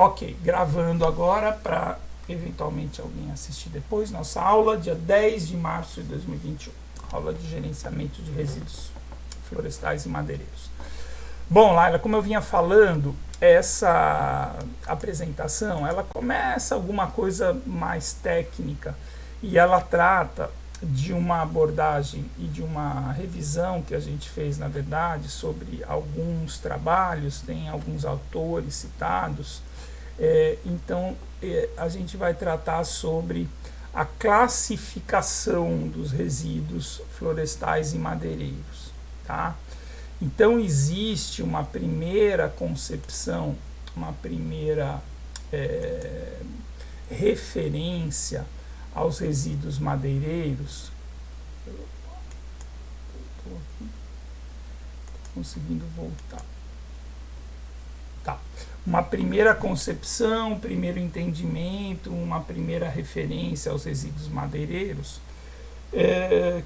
Ok, gravando agora para eventualmente alguém assistir depois nossa aula, dia 10 de março de 2021, aula de gerenciamento de resíduos florestais e madeireiros. Bom, Laila, como eu vinha falando, essa apresentação, ela começa alguma coisa mais técnica e ela trata de uma abordagem e de uma revisão que a gente fez, na verdade, sobre alguns trabalhos, tem alguns autores citados. Então, a gente vai tratar sobre a classificação dos resíduos florestais e madeireiros, tá? Então, existe uma primeira concepção, uma primeira referência aos resíduos madeireiros. Estou aqui conseguindo voltar. Tá. Uma primeira concepção, um primeiro entendimento, uma primeira referência aos resíduos madeireiros,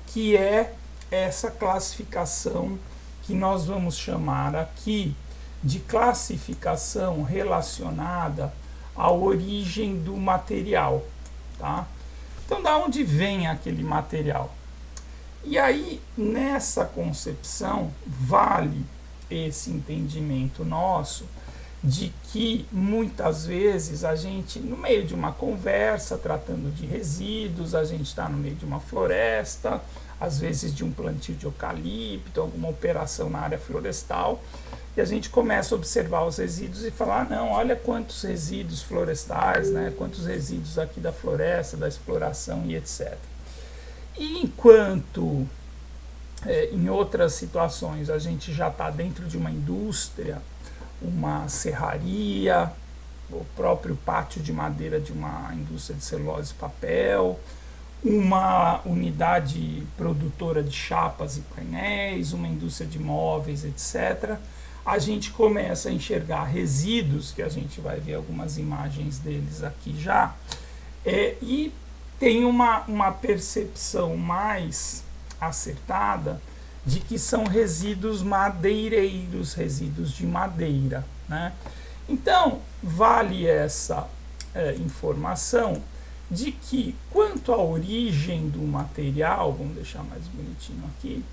que é essa classificação que nós vamos chamar aqui de classificação relacionada à origem do material, tá? Então, da onde vem aquele material? E aí, nessa concepção, vale esse entendimento nosso de que muitas vezes a gente, no meio de uma conversa, tratando de resíduos, a gente está no meio de uma floresta, às vezes de um plantio de eucalipto, alguma operação na área florestal, e a gente começa a observar os resíduos e falar, não, olha quantos resíduos florestais, né, quantos resíduos aqui da floresta, da exploração e etc. E enquanto em outras situações a gente já está dentro de uma indústria, uma serraria, o próprio pátio de madeira de uma indústria de celulose e papel, uma unidade produtora de chapas e painéis, uma indústria de móveis, etc., a gente começa a enxergar resíduos, que a gente vai ver algumas imagens deles aqui já, e tem uma percepção mais acertada de que são resíduos madeireiros, resíduos de madeira, né? Então, vale essa informação de que, quanto à origem do material, vamos deixar mais bonitinho aqui,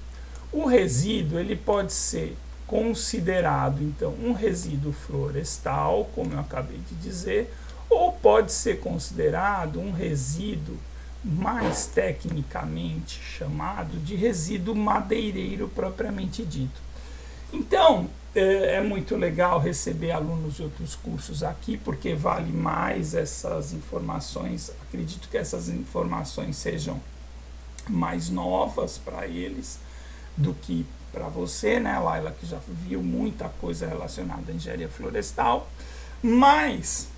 o resíduo ele pode ser considerado, então, um resíduo florestal, como eu acabei de dizer, ou pode ser considerado um resíduo mais tecnicamente chamado de resíduo madeireiro propriamente dito. Então, é muito legal receber alunos de outros cursos aqui, porque vale mais essas informações. Acredito que essas informações sejam mais novas para eles do que para você, né, Laila, que já viu muita coisa relacionada à engenharia florestal. Mas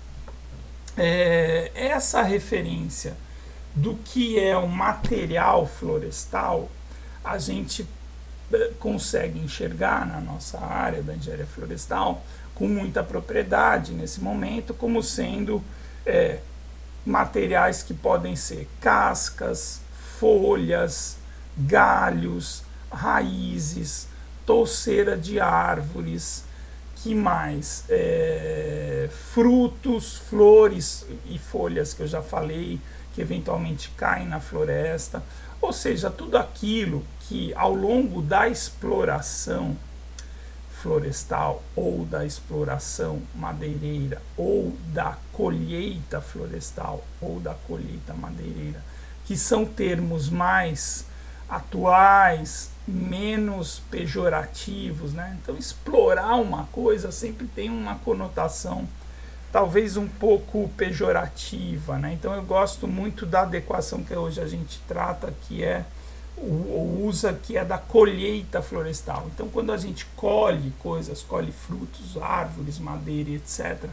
essa referência do que é o material florestal, a gente consegue enxergar na nossa área da engenharia florestal com muita propriedade nesse momento, como sendo materiais que podem ser cascas, folhas, galhos, raízes, touceira de árvores, que mais? Frutos, flores e folhas que eu já falei, que eventualmente caem na floresta, ou seja, tudo aquilo que ao longo da exploração florestal ou da exploração madeireira ou da colheita florestal ou da colheita madeireira, que são termos mais atuais, menos pejorativos, né? Então, explorar uma coisa sempre tem uma conotação talvez um pouco pejorativa, né? Então eu gosto muito da adequação que hoje a gente trata, que é usa, que é da colheita florestal. Então, quando a gente colhe coisas, colhe frutos, árvores, madeira, etc.,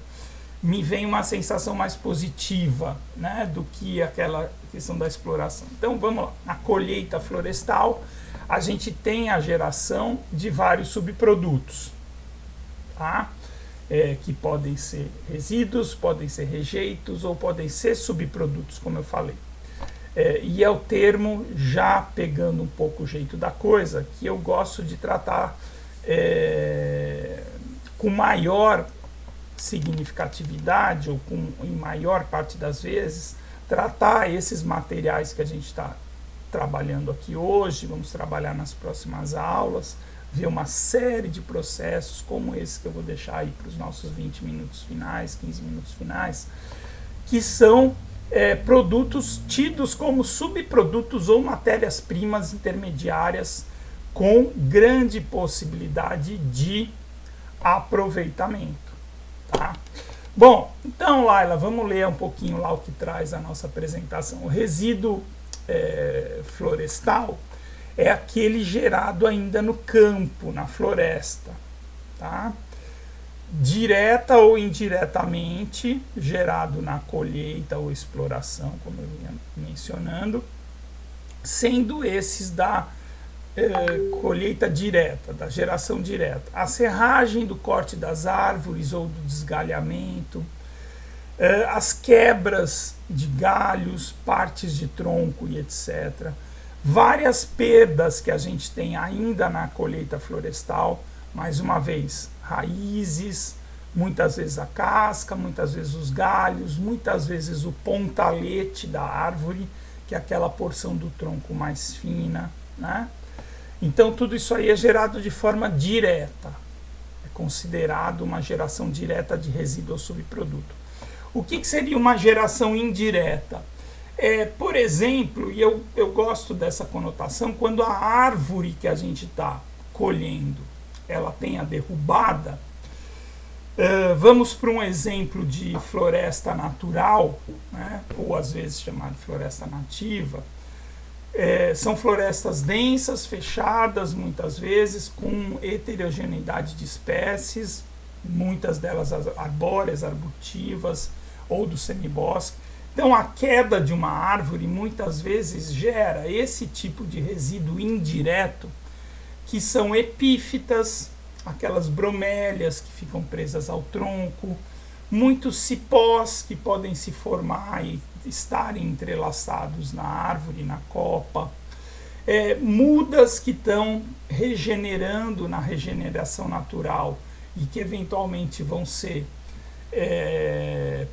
me vem uma sensação mais positiva, né, do que aquela questão da exploração. Então, vamos lá. Na colheita florestal, a gente tem a geração de vários subprodutos, tá? Que podem ser resíduos, podem ser rejeitos ou podem ser subprodutos, como eu falei. E é o termo, já pegando um pouco o jeito da coisa, que eu gosto de tratar com maior significatividade, ou em maior parte das vezes, tratar esses materiais que a gente está trabalhando aqui hoje, vamos trabalhar nas próximas aulas, ver uma série de processos como esse que eu vou deixar aí para os nossos 20 minutos finais, 15 minutos finais, que são produtos tidos como subprodutos ou matérias-primas intermediárias com grande possibilidade de aproveitamento, tá? Bom, então, Laila, vamos ler um pouquinho lá o que traz a nossa apresentação. O resíduo florestal é aquele gerado ainda no campo, na floresta, tá? Direta ou indiretamente, gerado na colheita ou exploração, como eu vinha mencionando, sendo esses da colheita direta, da geração direta. A serragem do corte das árvores ou do desgalhamento, as quebras de galhos, partes de tronco e etc. Várias perdas que a gente tem ainda na colheita florestal, mais uma vez, raízes, muitas vezes a casca, muitas vezes os galhos, muitas vezes o pontalete da árvore, que é aquela porção do tronco mais fina, né? Então tudo isso aí é gerado de forma direta, é considerado uma geração direta de resíduo ou subproduto. O que seria uma geração indireta? Por exemplo, e eu gosto dessa conotação, quando a árvore que a gente está colhendo, ela tem a derrubada, vamos para um exemplo de floresta natural, né, ou às vezes chamada de floresta nativa. São florestas densas, fechadas, muitas vezes, com heterogeneidade de espécies, muitas delas arbóreas, arbutivas ou do semibosque. Então, a queda de uma árvore muitas vezes gera esse tipo de resíduo indireto, que são epífitas, aquelas bromélias que ficam presas ao tronco, muitos cipós que podem se formar e estarem entrelaçados na árvore, na copa, mudas que estão regenerando na regeneração natural e que eventualmente vão ser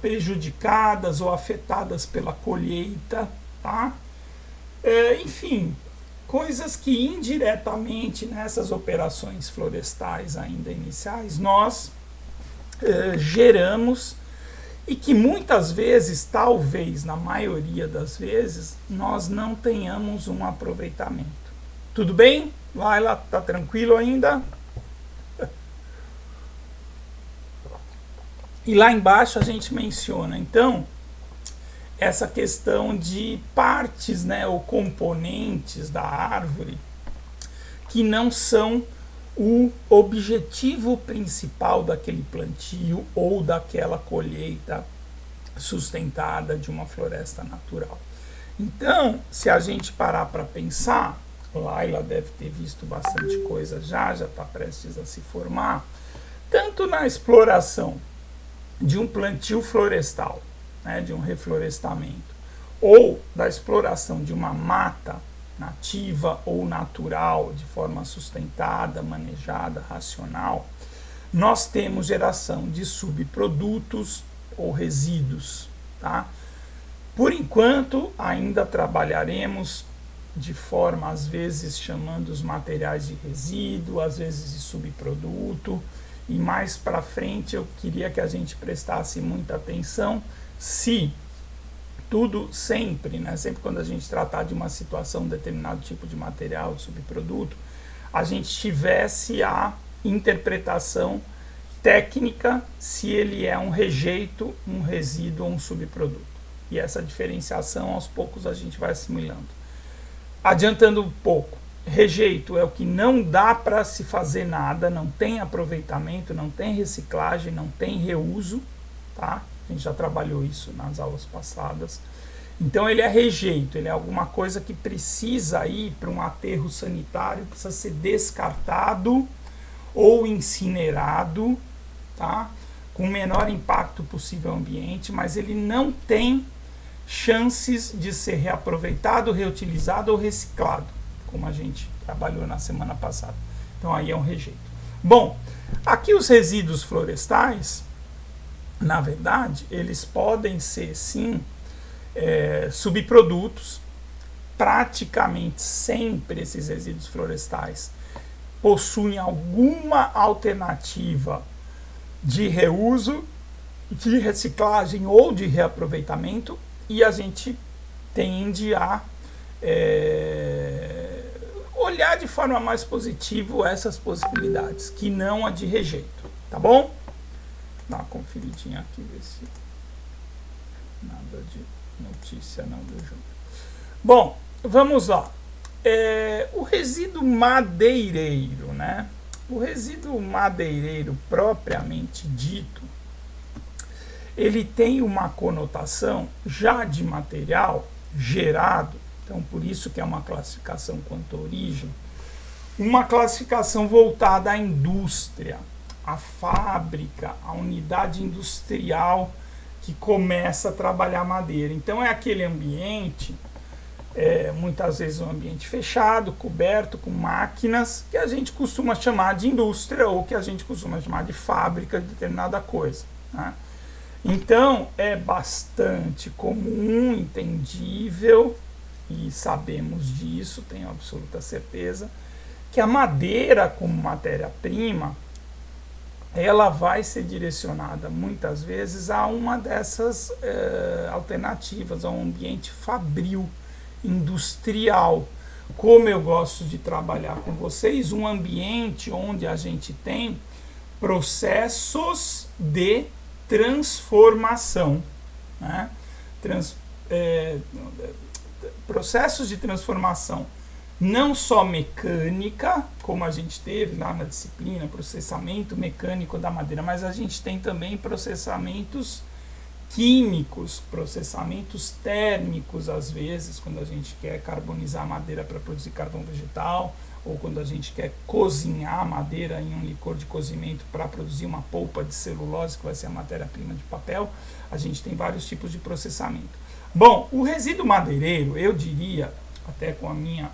prejudicadas ou afetadas pela colheita, tá? Enfim, coisas que indiretamente nessas operações florestais ainda iniciais nós geramos e que muitas vezes, talvez na maioria das vezes, nós não tenhamos um aproveitamento. Tudo bem? Laila, tá tranquilo ainda? E lá embaixo a gente menciona, então, essa questão de partes, né, ou componentes da árvore que não são o objetivo principal daquele plantio ou daquela colheita sustentada de uma floresta natural. Então, se a gente parar para pensar, Laila deve ter visto bastante coisa já está prestes a se formar, tanto na exploração de um plantio florestal, né, de um reflorestamento, ou da exploração de uma mata nativa ou natural, de forma sustentada, manejada, racional, nós temos geração de subprodutos ou resíduos, tá? Por enquanto, ainda trabalharemos de forma, às vezes, chamando os materiais de resíduo, às vezes de subproduto, e mais para frente eu queria que a gente prestasse muita atenção se tudo sempre, né, sempre quando a gente tratar de uma situação, um determinado tipo de material, de subproduto, a gente tivesse a interpretação técnica se ele é um rejeito, um resíduo ou um subproduto. E essa diferenciação, aos poucos, a gente vai assimilando. Adiantando um pouco, rejeito é o que não dá para se fazer nada, não tem aproveitamento, não tem reciclagem, não tem reuso, tá? A gente já trabalhou isso nas aulas passadas. Então ele é rejeito, ele é alguma coisa que precisa ir para um aterro sanitário, precisa ser descartado ou incinerado, tá? Com o menor impacto possível ao ambiente, mas ele não tem chances de ser reaproveitado, reutilizado ou reciclado, como a gente trabalhou na semana passada. Então aí é um rejeito. Bom, aqui os resíduos florestais, na verdade, eles podem ser, sim, subprodutos. Praticamente sempre esses resíduos florestais possuem alguma alternativa de reuso, de reciclagem ou de reaproveitamento, e a gente tende a olhar de forma mais positiva essas possibilidades, que não a de rejeito, tá bom? Dá uma conferidinha aqui, ver se nada de notícia não deu junto. Bom, vamos lá. O resíduo madeireiro, né? O resíduo madeireiro propriamente dito, ele tem uma conotação já de material gerado, então por isso que é uma classificação quanto à origem, uma classificação voltada à indústria, à fábrica, à unidade industrial que começa a trabalhar madeira. Então é aquele ambiente, muitas vezes um ambiente fechado, coberto com máquinas, que a gente costuma chamar de indústria ou que a gente costuma chamar de fábrica de determinada coisa, né? Então é bastante comum, entendível, e sabemos disso, tenho absoluta certeza, que a madeira como matéria-prima, ela vai ser direcionada muitas vezes a uma dessas alternativas, a um ambiente fabril, industrial. Como eu gosto de trabalhar com vocês, um ambiente onde a gente tem processos de transformação, né? Processos de transformação não só mecânica, como a gente teve lá na disciplina, processamento mecânico da madeira, mas a gente tem também processamentos químicos, processamentos térmicos, às vezes, quando a gente quer carbonizar a madeira para produzir carvão vegetal, ou quando a gente quer cozinhar a madeira em um licor de cozimento para produzir uma polpa de celulose, que vai ser a matéria-prima de papel. A gente tem vários tipos de processamento. Bom, o resíduo madeireiro, eu diria, até com a minha,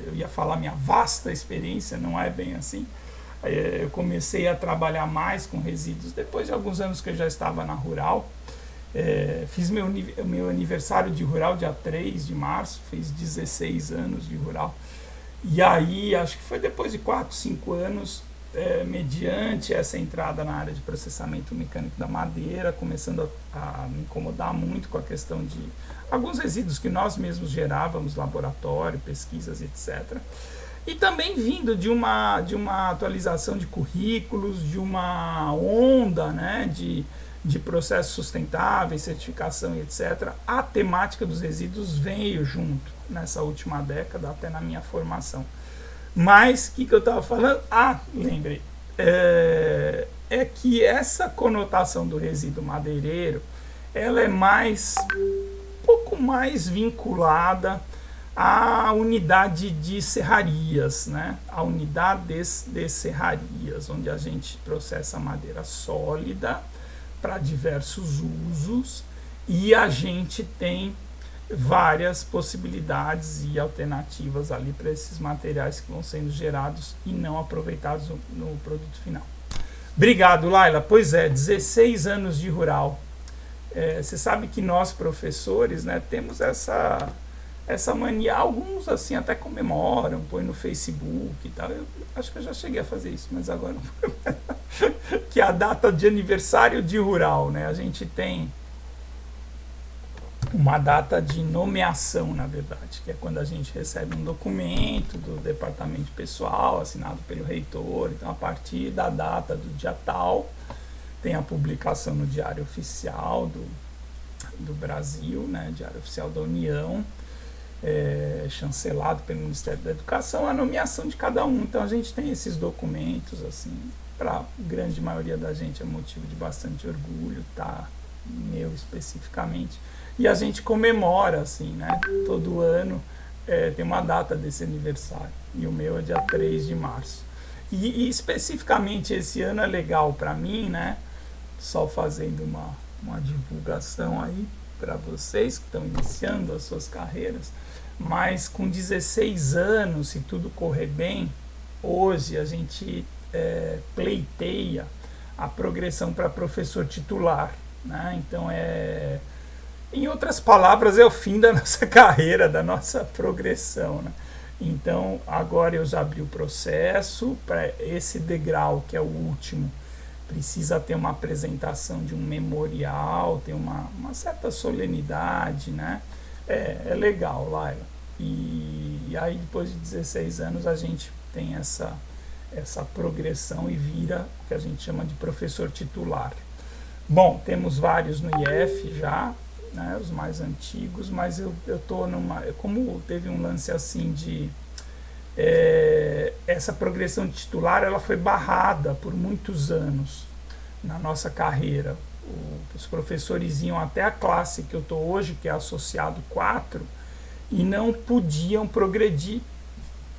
eu ia falar minha vasta experiência, não é bem assim. Eu comecei a trabalhar mais com resíduos depois de alguns anos que eu já estava na Rural. Fiz meu aniversário de Rural dia 3 de março, fiz 16 anos de Rural. E aí, acho que foi depois de 4, 5 anos, mediante essa entrada na área de processamento mecânico da madeira, começando a me incomodar muito com a questão de alguns resíduos que nós mesmos gerávamos, laboratório, pesquisas, etc. E também vindo de uma atualização de currículos, de uma onda, né, de processos sustentáveis, certificação e etc., a temática dos resíduos veio junto nessa última década, até na minha formação. Mas, o que eu estava falando? Lembrei. É que essa conotação do resíduo madeireiro, ela é um pouco mais vinculada à unidade de serrarias, né? A unidade de serrarias, onde a gente processa madeira sólida para diversos usos, e a gente tem várias possibilidades e alternativas ali para esses materiais que vão sendo gerados e não aproveitados no produto final. Obrigado, Laila. Pois é, 16 anos de Rural. Você sabe que nós, professores, né, temos essa mania, alguns assim até comemoram, põe no Facebook e tal. Eu acho que eu já cheguei a fazer isso, mas agora que é a data de aniversário de Rural, né? A gente tem uma data de nomeação, na verdade, que é quando a gente recebe um documento do departamento pessoal, assinado pelo reitor. Então, a partir da data do dia tal, tem a publicação no Diário Oficial do Brasil, né, Diário Oficial da União, chancelado pelo Ministério da Educação, a nomeação de cada um. Então, a gente tem esses documentos, assim, para a grande maioria da gente é motivo de bastante orgulho, tá? Meu especificamente. E a gente comemora, assim, né? Todo ano tem uma data desse aniversário. E o meu é dia 3 de março. E especificamente esse ano é legal para mim, né? Só fazendo uma divulgação aí para vocês que estão iniciando as suas carreiras. Mas com 16 anos, se tudo correr bem, hoje a gente pleiteia a progressão para professor titular, né? Então em outras palavras, é o fim da nossa carreira, da nossa progressão, né? Então, agora eu já abri o processo para esse degrau, que é o último. Precisa ter uma apresentação de um memorial, tem uma certa solenidade, né? É legal, Laila. E aí, depois de 16 anos, a gente tem essa progressão e vira o que a gente chama de professor titular. Bom, temos vários no IF já, né, os mais antigos, mas eu estou numa... Como teve um lance assim de... essa progressão de titular, ela foi barrada por muitos anos na nossa carreira. Os professores iam até a classe que eu estou hoje, que é associado 4, e não podiam progredir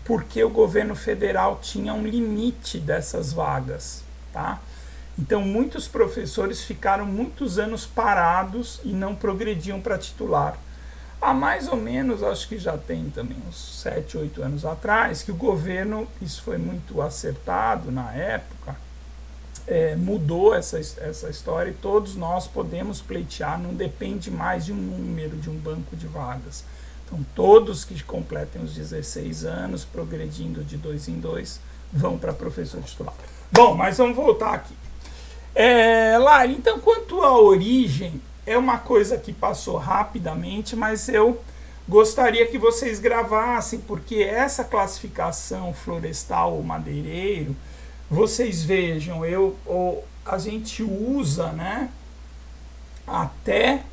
porque o governo federal tinha um limite dessas vagas, tá? Então, muitos professores ficaram muitos anos parados e não progrediam para titular. Há mais ou menos, acho que já tem também uns 7, 8 anos atrás, que o governo, isso foi muito acertado na época, mudou essa história e todos nós podemos pleitear, não depende mais de um número, de um banco de vagas. Então, todos que completem os 16 anos, progredindo de 2 em 2, vão para professor titular. Bom, mas vamos voltar aqui. Lari, então, quanto à origem, é uma coisa que passou rapidamente, mas eu gostaria que vocês gravassem, porque essa classificação florestal ou madeireiro, vocês vejam, a gente usa, né, até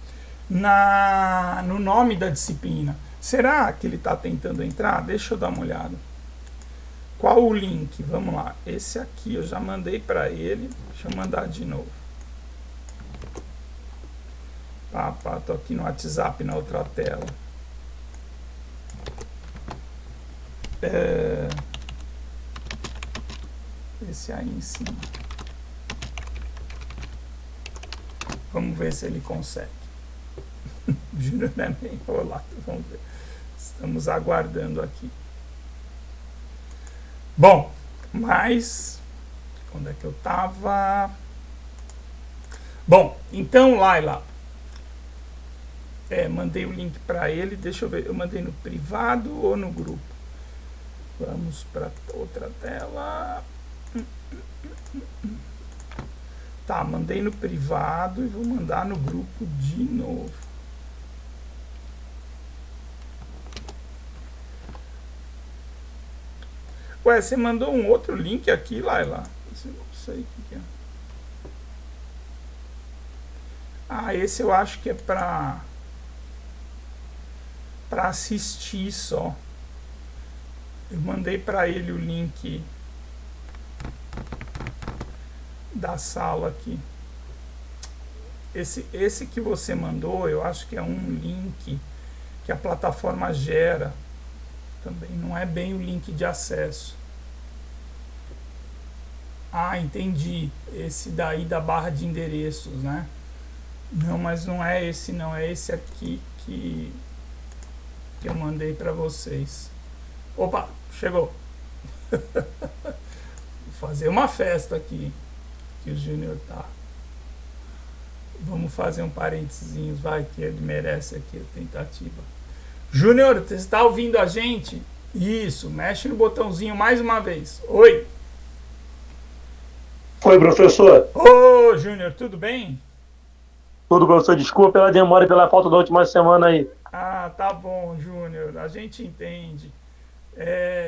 no nome da disciplina. Será que ele está tentando entrar? Deixa eu dar uma olhada. Qual o link? Vamos lá. Esse aqui eu já mandei para ele. Deixa eu mandar de novo. Tô aqui no WhatsApp na outra tela. Esse aí em cima. Vamos ver se ele consegue. Júnior é meio enrolado. Vamos ver. Estamos aguardando aqui. Bom, mas onde é que eu estava? Bom, então, Laila, mandei o link para ele. Deixa eu ver, eu mandei no privado ou no grupo? Vamos para outra tela. Tá, mandei no privado e vou mandar no grupo de novo. Ué, você mandou um outro link aqui, Laila? Não sei o que é. Ah, esse eu acho que é para assistir só. Eu mandei para ele o link da sala aqui. Esse que você mandou, eu acho que é um link que a plataforma gera. Também não é bem o link de acesso. Ah, entendi. Esse daí da barra de endereços, né? Não, mas não é esse não. É esse aqui que eu mandei para vocês. Opa, chegou. Vou fazer uma festa aqui. Que o Júnior tá. Vamos fazer um parênteses, vai, que ele merece aqui a tentativa. Júnior, você está ouvindo a gente? Isso, mexe no botãozinho mais uma vez. Oi. Oi, professor. Ô, Júnior, tudo bem? Tudo, professor. Desculpa pela demora e pela falta da última semana aí. Ah, tá bom, Júnior. A gente entende.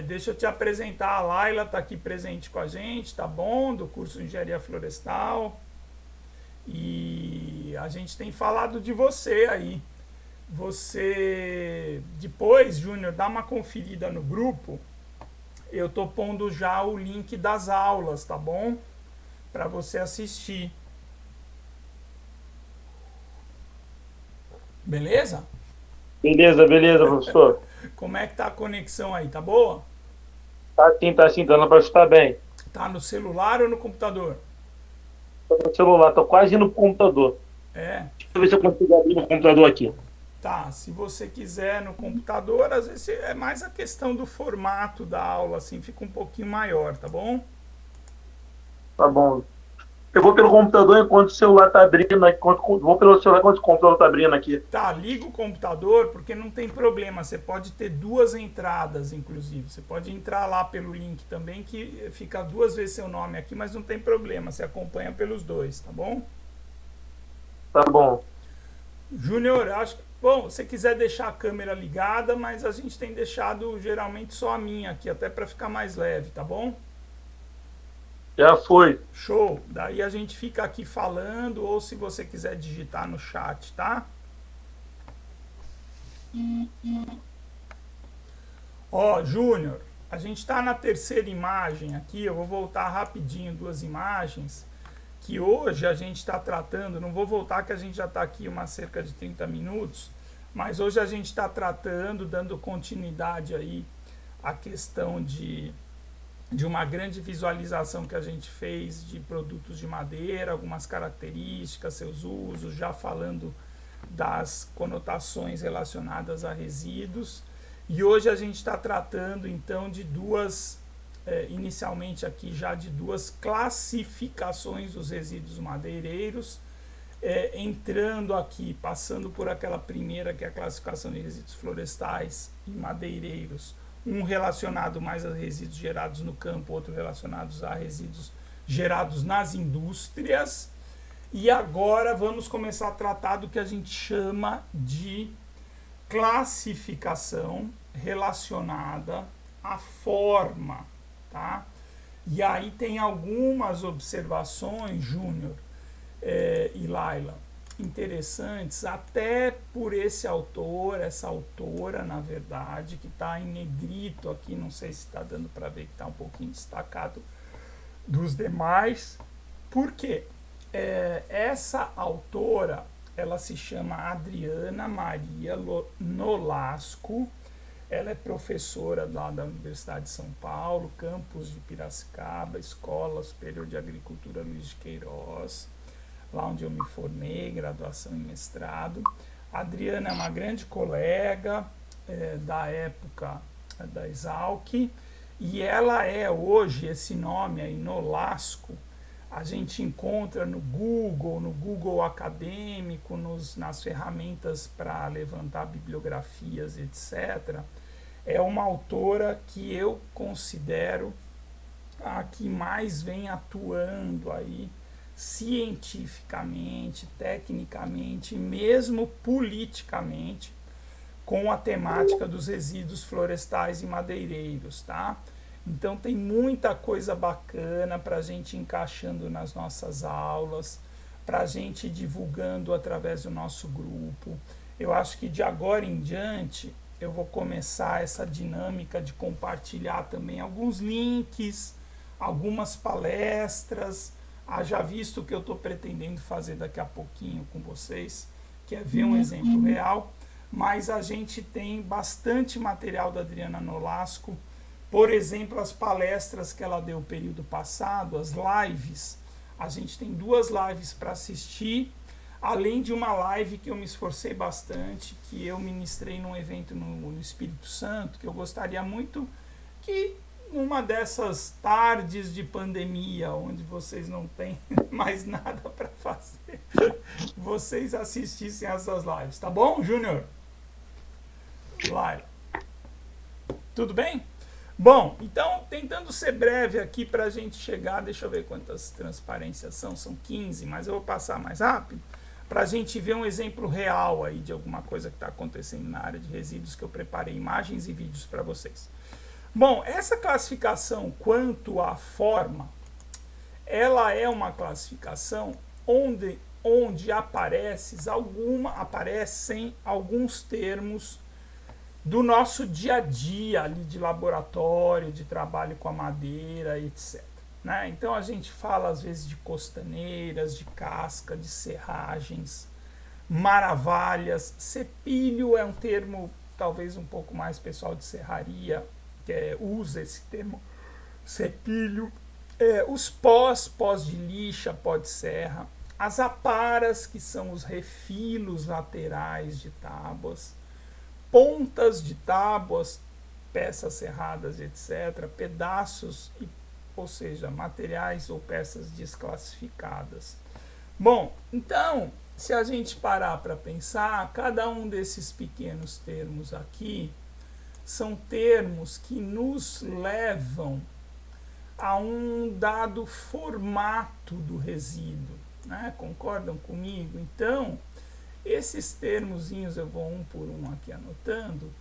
Deixa eu te apresentar. A Laila está aqui presente com a gente, tá bom? Do curso de Engenharia Florestal. E a gente tem falado de você aí. Você, depois, Júnior, dá uma conferida no grupo. Eu tô pondo já o link das aulas, tá bom? Para você assistir. Beleza? Beleza, professor. Como é que tá a conexão aí? Tá boa? Tá sim, dando para estar bem. Tá no celular ou no computador? Tô no celular, tô quase indo pro computador. Deixa eu ver se eu consigo abrir no computador aqui. Tá, se você quiser no computador, às vezes é mais a questão do formato da aula, assim, fica um pouquinho maior, tá bom? Tá bom. Eu vou pelo computador enquanto o celular tá abrindo, vou pelo celular enquanto o computador tá abrindo aqui. Tá, liga o computador, porque não tem problema. Você pode ter duas entradas, inclusive. Você pode entrar lá pelo link também, que fica 2 vezes seu nome aqui, mas não tem problema. Você acompanha pelos dois, tá bom? Tá bom. Júnior, acho que... Bom, se quiser deixar a câmera ligada, mas a gente tem deixado geralmente só a minha aqui, até para ficar mais leve, tá bom? Já foi. Show. Daí a gente fica aqui falando, ou se você quiser digitar no chat, tá? Ó, Júnior, a gente está na terceira imagem aqui. Eu vou voltar rapidinho 2 imagens. Que hoje a gente está tratando, não vou voltar que a gente já está aqui uma cerca de 30 minutos, mas hoje a gente está tratando, dando continuidade aí à questão de uma grande visualização que a gente fez de produtos de madeira, algumas características, seus usos, já falando das conotações relacionadas a resíduos. E hoje a gente está tratando então de inicialmente aqui já de 2 classificações dos resíduos madeireiros, entrando aqui, passando por aquela primeira que é a classificação de resíduos florestais e madeireiros, um relacionado mais a resíduos gerados no campo, outro relacionados a resíduos gerados nas indústrias. E agora vamos começar a tratar do que a gente chama de classificação relacionada à forma, tá? E aí tem algumas observações, Júnior e Laila, interessantes, até por esse autor, essa autora, na verdade, que está em negrito aqui, não sei se está dando para ver que está um pouquinho destacado dos demais. Por quê? Essa autora, ela se chama Adriana Maria Nolasco, ela é professora lá da Universidade de São Paulo, campus de Piracicaba, Escola Superior de Agricultura Luiz de Queiroz, lá onde eu me formei, graduação e mestrado. A Adriana é uma grande colega da época da Exalc, e ela é hoje, esse nome aí, Nolasco, a gente encontra no Google acadêmico, nas ferramentas para levantar bibliografias, etc. É uma autora que eu considero a que mais vem atuando aí cientificamente, tecnicamente, mesmo politicamente, com a temática dos resíduos florestais e madeireiros, tá? Então tem muita coisa bacana para a gente encaixando nas nossas aulas, para a gente divulgando através do nosso grupo. Eu acho que de agora em diante eu vou começar essa dinâmica de compartilhar também alguns links, algumas palestras. Já visto o que eu estou pretendendo fazer daqui a pouquinho com vocês, que é ver um exemplo real, mas a gente tem bastante material da Adriana Nolasco. Por exemplo, as palestras que ela deu no período passado, as lives, a gente tem 2 lives para assistir, além de uma live que eu me esforcei bastante, que eu ministrei num evento no Espírito Santo, que eu gostaria muito que numa dessas tardes de pandemia, onde vocês não têm mais nada para fazer, vocês assistissem essas lives, tá bom, Júnior? Laila. Tudo bem? Bom, então, tentando ser breve aqui para a gente chegar, deixa eu ver quantas transparências são 15, mas eu vou passar mais rápido, para a gente ver um exemplo real aí de alguma coisa que está acontecendo na área de resíduos, que eu preparei imagens e vídeos para vocês. Bom, essa classificação quanto à forma, ela é uma classificação onde aparecem alguns termos do nosso dia a dia ali de laboratório, de trabalho com a madeira, etc. Né? Então a gente fala às vezes de costaneiras, de casca, de serragens, maravalhas. Cepilho é um termo talvez um pouco mais pessoal de serraria, que usa esse termo cepilho. Os pós de lixa, pó de serra. As aparas, que são os refilos laterais de tábuas. Pontas de tábuas, peças serradas, etc., pedaços e ou seja, materiais ou peças desclassificadas. Bom, então, se a gente parar para pensar, cada um desses pequenos termos aqui são termos que nos levam a um dado formato do resíduo, né? Concordam comigo? Então, esses termozinhos, eu vou um por um aqui anotando,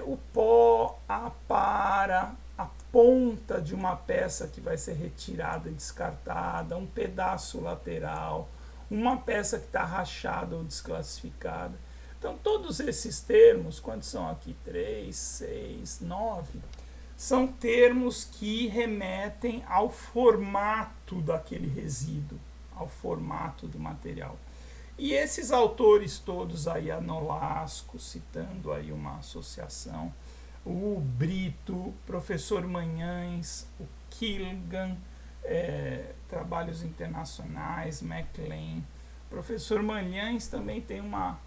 o pó, a para, a ponta de uma peça que vai ser retirada e descartada, um pedaço lateral, uma peça que está rachada ou desclassificada. Então, todos esses termos, quantos são aqui? 3, 6, 9, são termos que remetem ao formato daquele resíduo, ao formato do material. E esses autores todos aí, a Nolasco, citando aí uma associação, o Brito, professor Manhães, o Kilgan, Trabalhos Internacionais, MacLean. Professor Manhães também tem uma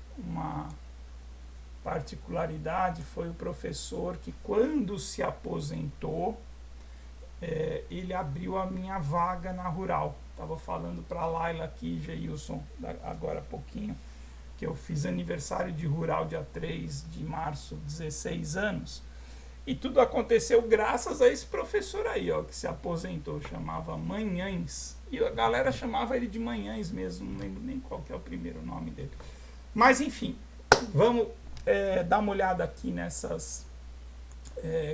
particularidade, foi o professor que, quando se aposentou, ele abriu a minha vaga na Rural. Estava falando para a Laila aqui, Geilson, agora há pouquinho, que eu fiz aniversário de Rural dia 3 de março, 16 anos. E tudo aconteceu graças a esse professor aí, ó, que se aposentou, chamava Manhães. E a galera chamava ele de Manhães mesmo, não lembro nem qual que é o primeiro nome dele. Mas enfim, vamos dar uma olhada aqui nessas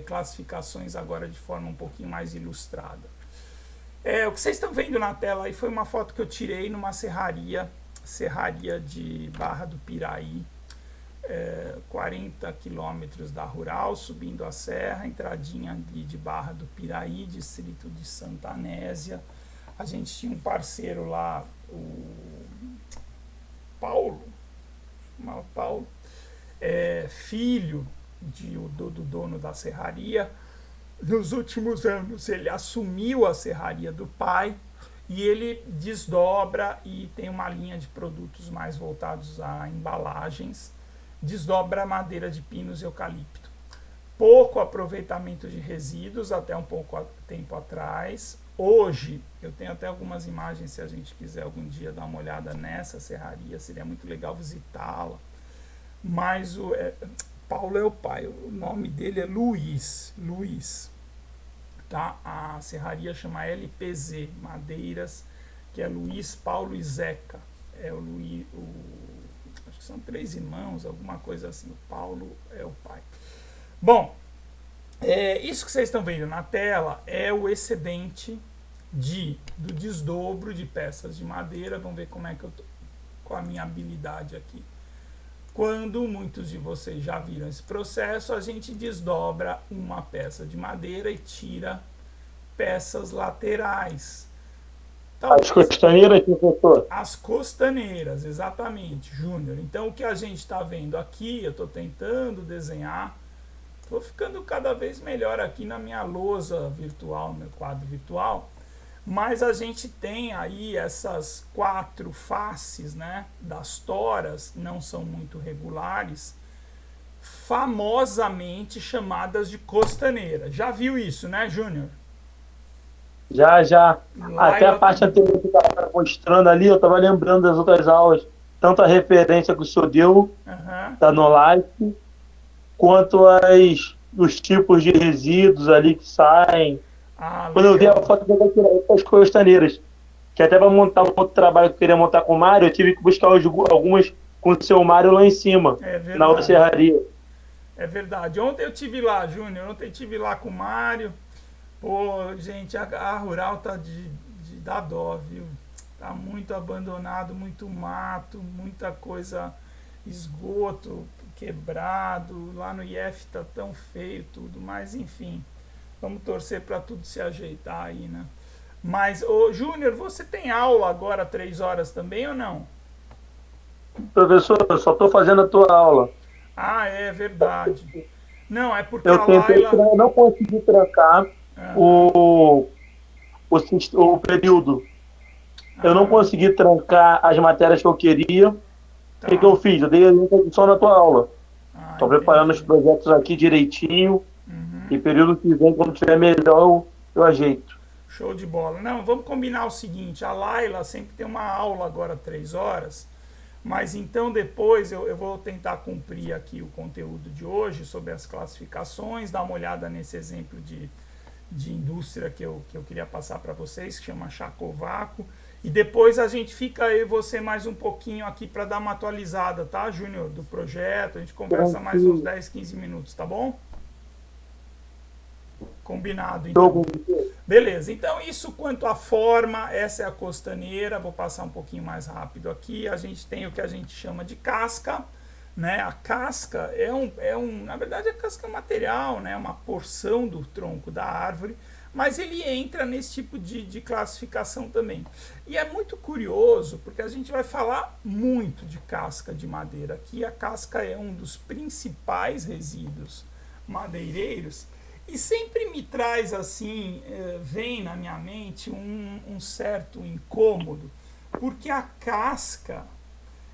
classificações agora de forma um pouquinho mais ilustrada. O que vocês estão vendo na tela aí foi uma foto que eu tirei numa serraria de Barra do Piraí, 40 quilômetros da Rural, subindo a serra, entradinha ali de Barra do Piraí, distrito de Santa Anésia. A gente tinha um parceiro lá, o Paulo, filho do dono da serraria. Nos últimos anos ele assumiu a serraria do pai e ele desdobra e tem uma linha de produtos mais voltados a embalagens, desdobra madeira de pinos e eucalipto. Pouco aproveitamento de resíduos até um pouco tempo atrás. Hoje, eu tenho até algumas imagens, se a gente quiser algum dia dar uma olhada nessa serraria, seria muito legal visitá-la. Mas Paulo é o pai, o nome dele é Luiz, tá? A serraria chama LPZ, Madeiras, que é Luiz, Paulo e Zeca. Acho que são 3 irmãos, alguma coisa assim. O Paulo é o pai. Bom, isso que vocês estão vendo na tela é o excedente do desdobro de peças de madeira. Vamos ver como é que eu tô com a minha habilidade aqui. Quando muitos de vocês já viram esse processo, a gente desdobra uma peça de madeira e tira peças laterais. As costaneiras, professor? As costaneiras, exatamente, Júnior. Então, o que a gente está vendo aqui, eu estou tentando desenhar, estou ficando cada vez melhor aqui na minha lousa virtual, no meu quadro virtual, mas a gente tem aí essas 4 faces, né, das toras, não são muito regulares, famosamente chamadas de costaneira. Já viu isso, né, Júnior? Já. Até a parte anterior que estava mostrando ali, eu estava lembrando das outras aulas, tanto a referência que o senhor deu, da Nolife, quanto os tipos de resíduos ali que saem. Quando eu vi a foto das costaneiras, que até para montar um outro trabalho que eu queria montar com o Mário, eu tive que buscar algumas com o seu Mário lá em cima, na outra serraria. É verdade. Ontem eu estive lá, Júnior, ontem eu estive lá com o Mário. Pô, gente, a Rural tá de dar dó, viu? Tá muito abandonado, muito mato, muita coisa, esgoto quebrado. Lá no IF tá tão feio tudo, mas enfim, vamos torcer para tudo se ajeitar aí, né? Mas, Júnior, você tem aula agora 3 horas também ou não? Professor, eu só estou fazendo a tua aula. Ah, é verdade. Não, é porque eu não consegui trancar o período. Eu não consegui trancar as matérias que eu queria. O que eu fiz? Eu dei a introdução na tua aula. Estou preparando os projetos aqui direitinho. E período que vem, quando tiver melhor, eu ajeito. Show de bola. Não, vamos combinar o seguinte, a Laila sempre tem uma aula agora 3 horas, mas então depois eu vou tentar cumprir aqui o conteúdo de hoje sobre as classificações, dar uma olhada nesse exemplo de indústria que eu queria passar para vocês, que chama Chacovaco, e depois a gente fica eu e você mais um pouquinho aqui para dar uma atualizada, tá, Júnior, do projeto, a gente conversa mais uns 10, 15 minutos, tá bom? Combinado, então. Beleza, então isso quanto à forma, essa é a costaneira, vou passar um pouquinho mais rápido aqui. A gente tem o que a gente chama de casca, né? A casca na verdade a casca é um material, né? Uma porção do tronco da árvore, mas ele entra nesse tipo de classificação também. E é muito curioso, porque a gente vai falar muito de casca de madeira aqui. A casca é um dos principais resíduos madeireiros, e sempre me traz assim, vem na minha mente um certo incômodo, porque a casca,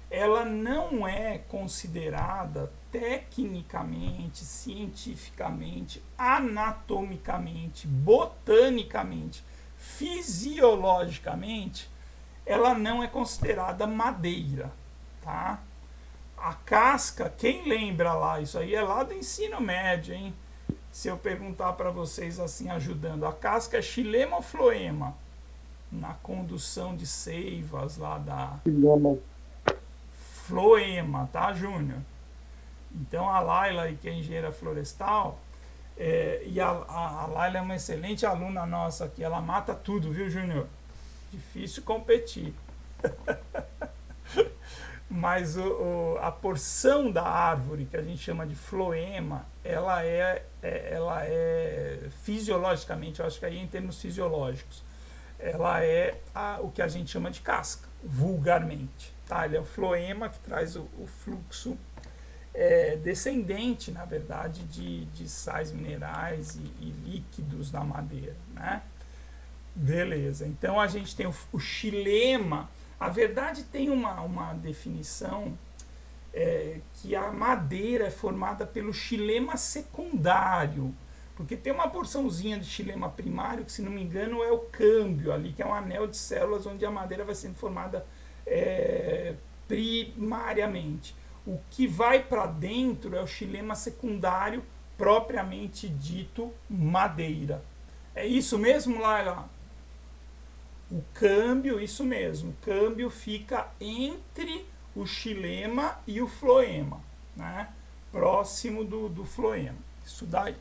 ela não é considerada tecnicamente, cientificamente, anatomicamente, botanicamente, fisiologicamente, ela não é considerada madeira, tá? A casca, quem lembra lá, isso aí é lá do ensino médio, hein? Se eu perguntar para vocês assim, ajudando, a casca é xilema ou floema? Na condução de seivas lá da... Floema, tá, Júnior? Então a Laila, que é engenheira florestal, e a Laila é uma excelente aluna nossa aqui, ela mata tudo, viu, Júnior? Difícil competir. Mas a porção da árvore, que a gente chama de floema, ela é fisiologicamente, eu acho que aí em termos fisiológicos, ela é o que a gente chama de casca, vulgarmente. Tá? Ele é o floema que traz o fluxo descendente, na verdade, de sais minerais e líquidos da madeira. Né? Beleza, então a gente tem o xilema. A verdade tem uma definição que a madeira é formada pelo xilema secundário, porque tem uma porçãozinha de xilema primário que, se não me engano, é o câmbio ali, que é um anel de células onde a madeira vai sendo formada primariamente. O que vai para dentro é o xilema secundário, propriamente dito madeira. É isso mesmo, Laila? O câmbio, isso mesmo, o câmbio fica entre o xilema e o floema, né? Próximo do floema, isso daí.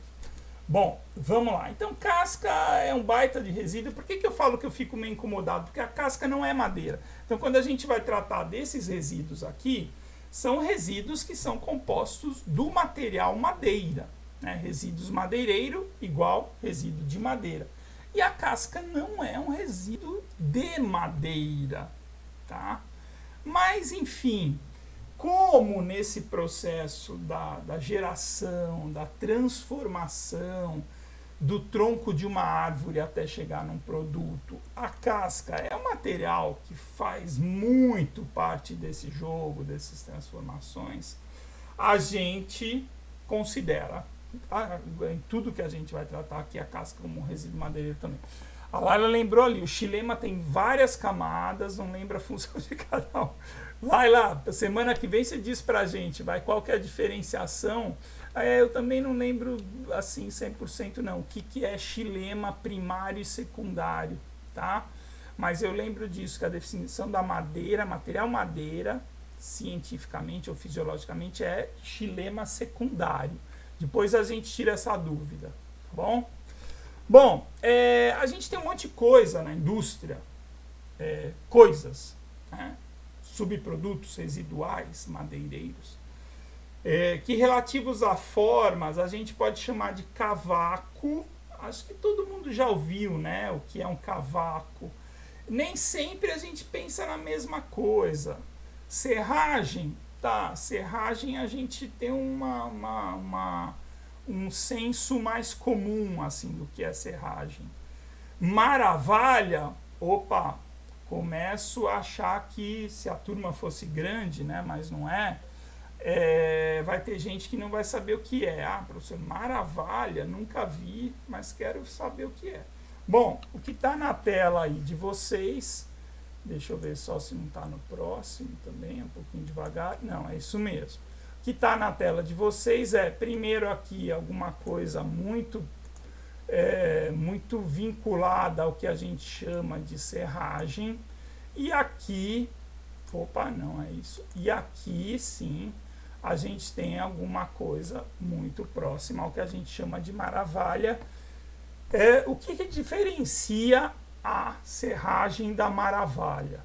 Bom, vamos lá. Então, casca é um baita de resíduo. Por que eu falo que eu fico meio incomodado? Porque a casca não é madeira. Então, quando a gente vai tratar desses resíduos aqui, são resíduos que são compostos do material madeira, né? Resíduos madeireiro igual resíduo de madeira. E a casca não é um resíduo de madeira, tá? Mas, enfim, como nesse processo da geração, da transformação do tronco de uma árvore até chegar num produto, a casca é um material que faz muito parte desse jogo, dessas transformações, a gente considera em tudo que a gente vai tratar aqui a casca como um resíduo madeireiro também. A Laila lembrou ali, o xilema tem várias camadas, não lembra a função de cada um. Laila, semana que vem você diz pra gente, qual que é a diferenciação? Eu também não lembro assim 100% não, o que é xilema primário e secundário, tá? Mas eu lembro disso, que a definição da madeira, material madeira, cientificamente ou fisiologicamente, é xilema secundário. Depois a gente tira essa dúvida, tá bom? Bom, a gente tem um monte de coisa na indústria, coisas, né? Subprodutos residuais madeireiros, que relativos a formas a gente pode chamar de cavaco. Acho que todo mundo já ouviu, né, o que é um cavaco. Nem sempre a gente pensa na mesma coisa. Serragem, tá, serragem a gente tem um senso mais comum assim do que é serragem. Maravalha, opa, começo a achar que se a turma fosse grande, né, mas não vai ter gente que não vai saber o que é. Professor, maravalha, nunca vi, mas quero saber o que é. Bom, o que está na tela aí de vocês, deixa eu ver só se não está no próximo também, um pouquinho devagar. Não, é isso mesmo. O que está na tela de vocês é, primeiro aqui, alguma coisa muito vinculada ao que a gente chama de serragem. E aqui, opa, não é isso. E aqui, sim, a gente tem alguma coisa muito próxima ao que a gente chama de maravalha. O que diferencia a serragem da maravalha?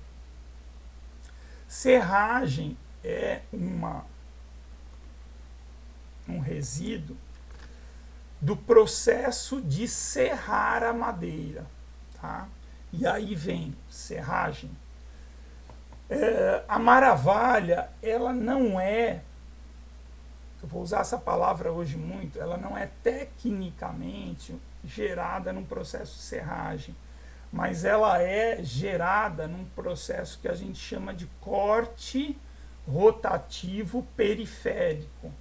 Serragem é um resíduo do processo de serrar a madeira, tá? E aí vem serragem. A maravalha, ela não é, eu vou usar essa palavra hoje muito, ela não é tecnicamente gerada num processo de serragem, mas ela é gerada num processo que a gente chama de corte rotativo periférico,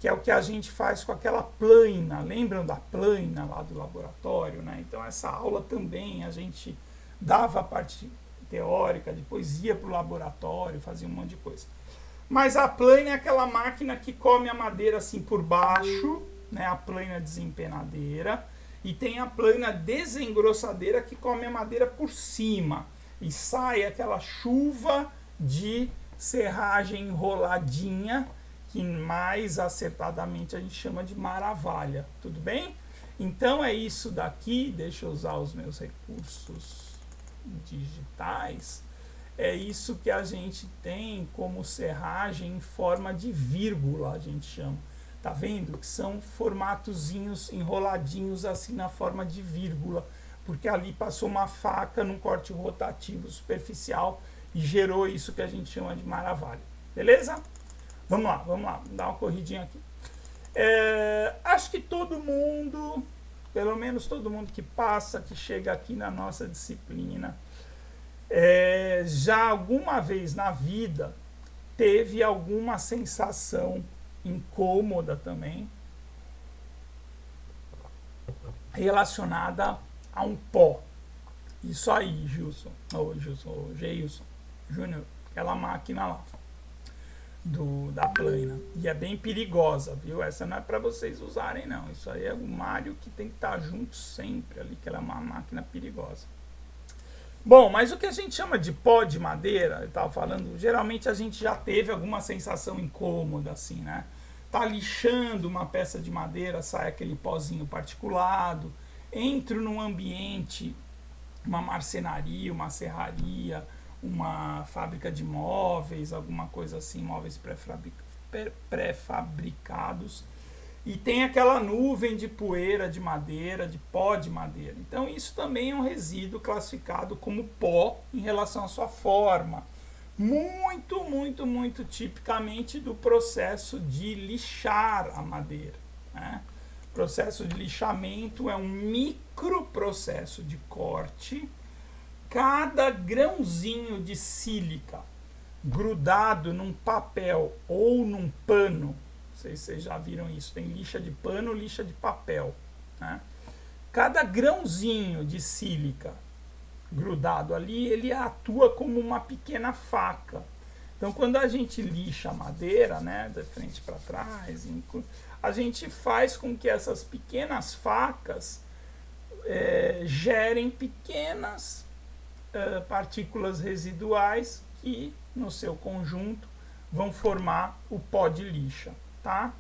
que é o que a gente faz com aquela plana. Lembram da plana lá do laboratório, né? Então essa aula também a gente dava a parte teórica, depois ia para o laboratório, fazia um monte de coisa. Mas a plana é aquela máquina que come a madeira assim por baixo, né? A plana desempenadeira, e tem a plana desengrossadeira que come a madeira por cima, e sai aquela chuva de serragem enroladinha, que mais acertadamente a gente chama de maravalha, tudo bem? Então é isso daqui, deixa eu usar os meus recursos digitais, é isso que a gente tem como serragem em forma de vírgula, a gente chama, tá vendo? Que são formatozinhos enroladinhos assim na forma de vírgula, porque ali passou uma faca num corte rotativo superficial e gerou isso que a gente chama de maravalha, beleza? Vamos lá, dar uma corridinha aqui. Acho que todo mundo, pelo menos todo mundo que passa, que chega aqui na nossa disciplina, já alguma vez na vida teve alguma sensação incômoda também relacionada a um pó. Isso aí, Geilson Júnior, aquela máquina lá. Da plana, e é bem perigosa, viu? Essa não é para vocês usarem, não. Isso aí é o Mário que tem que estar junto sempre ali, que ela é uma máquina perigosa. Bom, mas o que a gente chama de pó de madeira, eu estava falando, geralmente a gente já teve alguma sensação incômoda, assim, né? Tá lixando uma peça de madeira, sai aquele pozinho particulado, entro num ambiente, uma marcenaria, uma serraria, uma fábrica de móveis, alguma coisa assim, móveis pré-fabricados, e tem aquela nuvem de poeira de madeira, de pó de madeira. Então isso também é um resíduo classificado como pó em relação à sua forma, muito tipicamente do processo de lixar a madeira, né? O processo de lixamento é um microprocesso de corte. Cada grãozinho de sílica grudado num papel ou num pano, não sei se vocês já viram isso, tem lixa de pano, lixa de papel, né? Cada grãozinho de sílica grudado ali, ele atua como uma pequena faca. Então quando a gente lixa a madeira, né, de frente para trás, a gente faz com que essas pequenas facas gerem pequenas partículas residuais que, no seu conjunto, vão formar o pó de lixa, tá?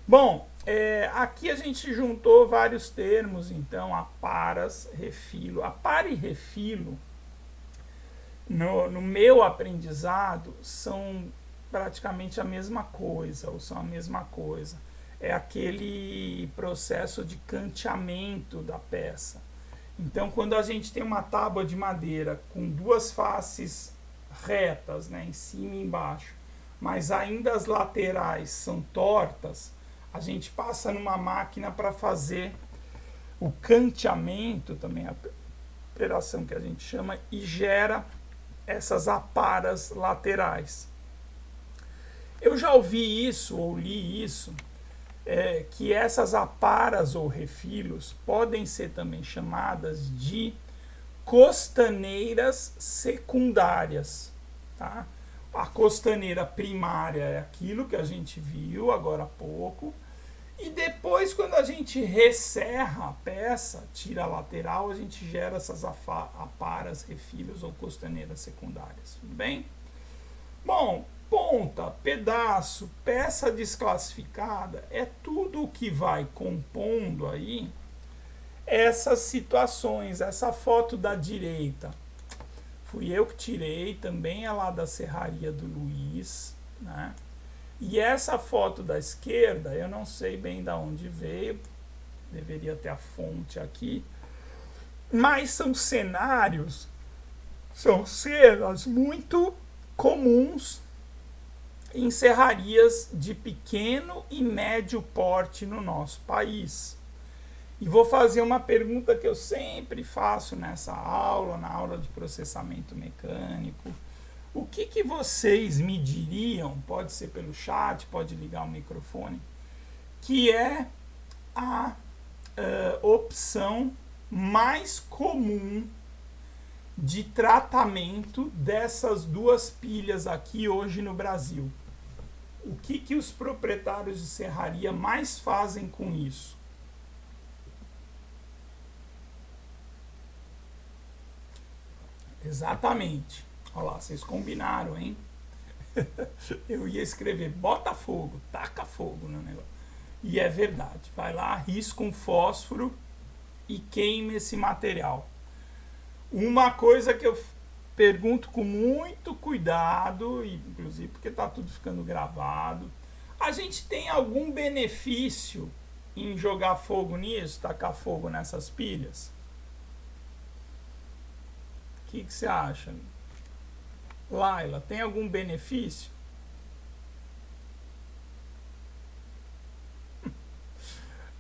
Bom, aqui a gente juntou vários termos, então, aparas, refilo. Apara e refilo, no meu aprendizado, são praticamente a mesma coisa, ou são a mesma coisa. É aquele processo de canteamento da peça. Então, quando a gente tem uma tábua de madeira com duas faces retas, né, em cima e embaixo, mas ainda as laterais são tortas, a gente passa numa máquina para fazer o canteamento, também a operação que a gente chama, e gera essas aparas laterais. Eu já ouvi isso, ou li isso, que essas aparas ou refilos podem ser também chamadas de costaneiras secundárias, tá? A costaneira primária é aquilo que a gente viu agora há pouco, e depois, quando a gente resserra a peça, tira a lateral, a gente gera essas aparas, refilos ou costaneiras secundárias, tudo bem? Bom, ponta, pedaço, peça desclassificada, é tudo o que vai compondo aí essas situações. Essa foto da direita fui eu que tirei, também é lá da Serraria do Luiz, né? E essa foto da esquerda, eu não sei bem de onde veio, deveria ter a fonte aqui, mas são cenários, são cenas muito comuns em serrarias de pequeno e médio porte no nosso país. E vou fazer uma pergunta que eu sempre faço nessa aula, na aula de processamento mecânico. O que vocês me diriam, pode ser pelo chat, pode ligar o microfone, que é a opção mais comum de tratamento dessas duas pilhas aqui hoje no Brasil? O que os proprietários de serraria mais fazem com isso? Exatamente. Olha lá, vocês combinaram, hein? Eu ia escrever, bota fogo, taca fogo no negócio. E é verdade. Vai lá, risca um fósforo e queime esse material. Uma coisa que eu pergunto com muito cuidado, inclusive porque está tudo ficando gravado, a gente tem algum benefício em jogar fogo nisso, tacar fogo nessas pilhas? O que você acha? Laila, tem algum benefício?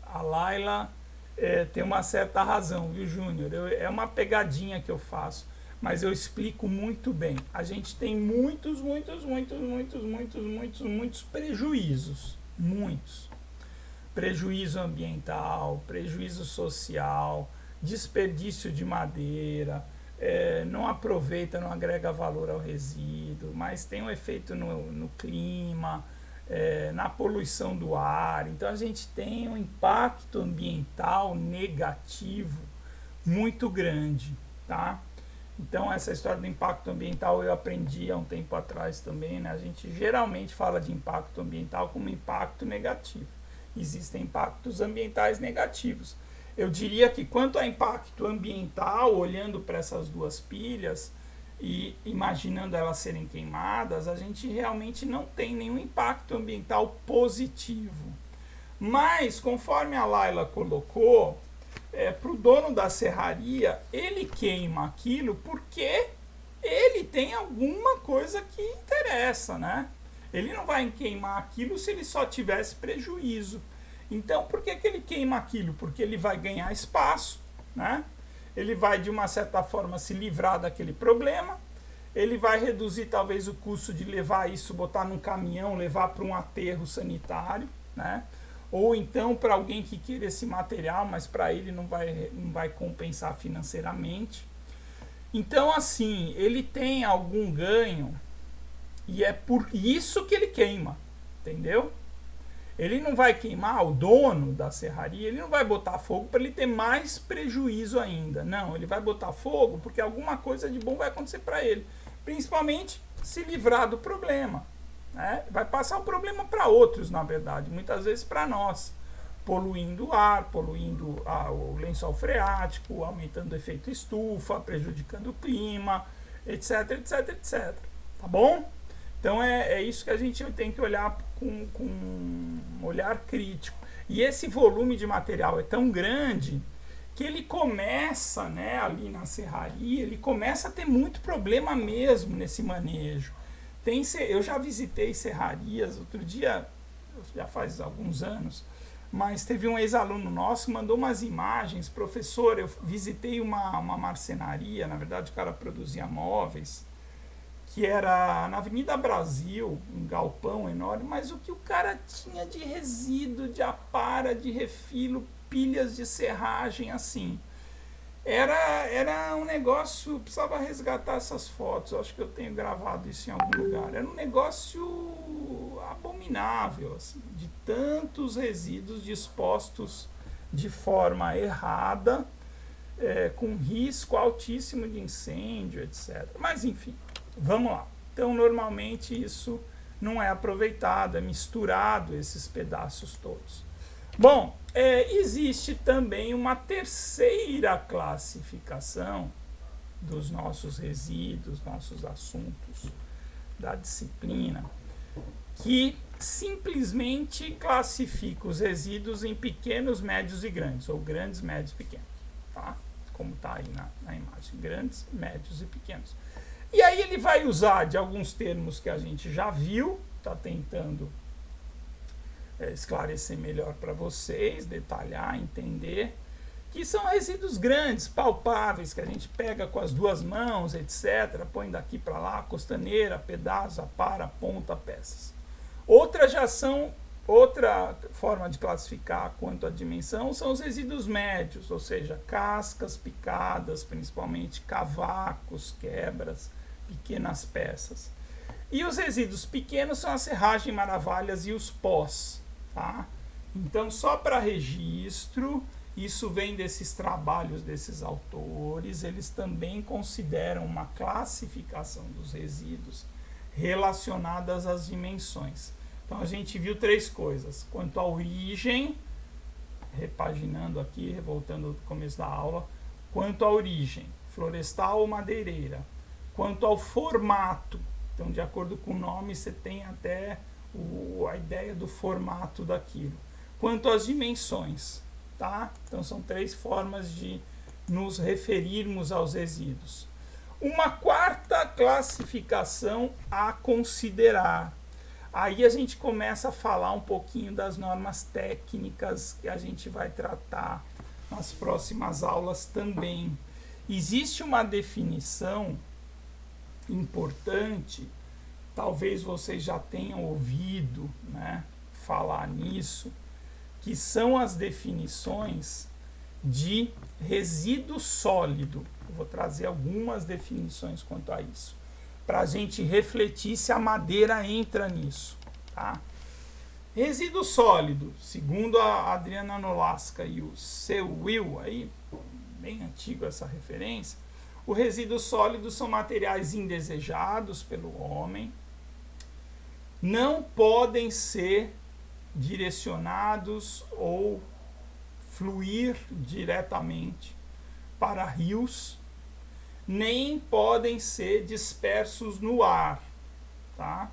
A Laila tem uma certa razão, viu, Júnior? É uma pegadinha que eu faço, mas eu explico muito bem. A gente tem muitos prejuízos. Muitos. Prejuízo ambiental, prejuízo social, desperdício de madeira, não aproveita, não agrega valor ao resíduo, mas tem um efeito no clima, na poluição do ar. Então a gente tem um impacto ambiental negativo muito grande, tá? Então essa história do impacto ambiental eu aprendi há um tempo atrás também, né? A gente geralmente fala de impacto ambiental como impacto negativo. Existem impactos ambientais negativos. Eu diria que quanto a impacto ambiental, olhando para essas duas pilhas e imaginando elas serem queimadas, a gente realmente não tem nenhum impacto ambiental positivo. Mas, conforme a Laila colocou, para o dono da serraria, ele queima aquilo porque ele tem alguma coisa que interessa, né? Ele não vai queimar aquilo se ele só tivesse prejuízo. Então, por que ele queima aquilo? Porque ele vai ganhar espaço, né? Ele vai, de uma certa forma, se livrar daquele problema. Ele vai reduzir, talvez, o custo de levar isso, botar num caminhão, levar para um aterro sanitário, né? Ou então para alguém que queira esse material, mas para ele não vai compensar financeiramente. Então, assim, ele tem algum ganho e é por isso que ele queima, entendeu? Ele não vai queimar, o dono da serraria, ele não vai botar fogo para ele ter mais prejuízo ainda. Não, ele vai botar fogo porque alguma coisa de bom vai acontecer para ele. Principalmente se livrar do problema, né? Vai passar o problema para outros, na verdade, muitas vezes para nós. Poluindo o ar, poluindo o lençol freático, aumentando o efeito estufa, prejudicando o clima, etc, etc, etc. Tá bom? Então é isso que a gente tem que olhar com um olhar crítico. E esse volume de material é tão grande que ele começa, né, ali na serraria, ele começa a ter muito problema mesmo nesse manejo. Eu já visitei serrarias, outro dia, já faz alguns anos, mas teve um ex-aluno nosso que mandou umas imagens. Professor, eu visitei uma marcenaria, na verdade o cara produzia móveis, que era na Avenida Brasil, um galpão enorme, mas o que o cara tinha de resíduo, de apara, de refilo, pilhas de serragem, assim. Era um negócio, precisava resgatar essas fotos, eu acho que eu tenho gravado isso em algum lugar. Era um negócio abominável, assim, de tantos resíduos dispostos de forma errada, com risco altíssimo de incêndio, etc. Mas, enfim, vamos lá. Então, normalmente isso não é aproveitado, é misturado esses pedaços todos. Bom, existe também uma terceira classificação dos nossos resíduos, nossos assuntos da disciplina, que simplesmente classifica os resíduos em pequenos, médios e grandes, ou grandes, médios e pequenos, tá? Como está aí na imagem, grandes, médios e pequenos. E aí ele vai usar de alguns termos que a gente já viu, está tentando esclarecer melhor para vocês, detalhar, entender, que são resíduos grandes, palpáveis, que a gente pega com as duas mãos, etc., põe daqui para lá, costaneira, pedaço, apara, ponta, peças. Outra forma de classificar quanto à dimensão são os resíduos médios, ou seja, cascas picadas, principalmente cavacos, quebras, pequenas peças. E os resíduos pequenos são a serragem, maravalhas e os pós. Tá? Então, só para registro, isso vem desses trabalhos desses autores, eles também consideram uma classificação dos resíduos relacionadas às dimensões. Então, a gente viu três coisas. Quanto à origem, repaginando aqui, voltando do começo da aula, quanto à origem, florestal ou madeireira. Quanto ao formato, então, de acordo com o nome, você tem até a ideia do formato daquilo. Quanto às dimensões, tá? Então, são três formas de nos referirmos aos resíduos. Uma quarta classificação a considerar. Aí a gente começa a falar um pouquinho das normas técnicas que a gente vai tratar nas próximas aulas também. Existe uma definição importante, talvez vocês já tenham ouvido, né, falar nisso, que são as definições de resíduo sólido. Eu vou trazer algumas definições quanto a isso, para a gente refletir se a madeira entra nisso. Tá? Resíduo sólido, segundo a Adriana Nolasca e o seu Will, aí, bem antigo essa referência, o resíduo sólido são materiais indesejados pelo homem, não podem ser direcionados ou fluir diretamente para rios, nem podem ser dispersos no ar, tá?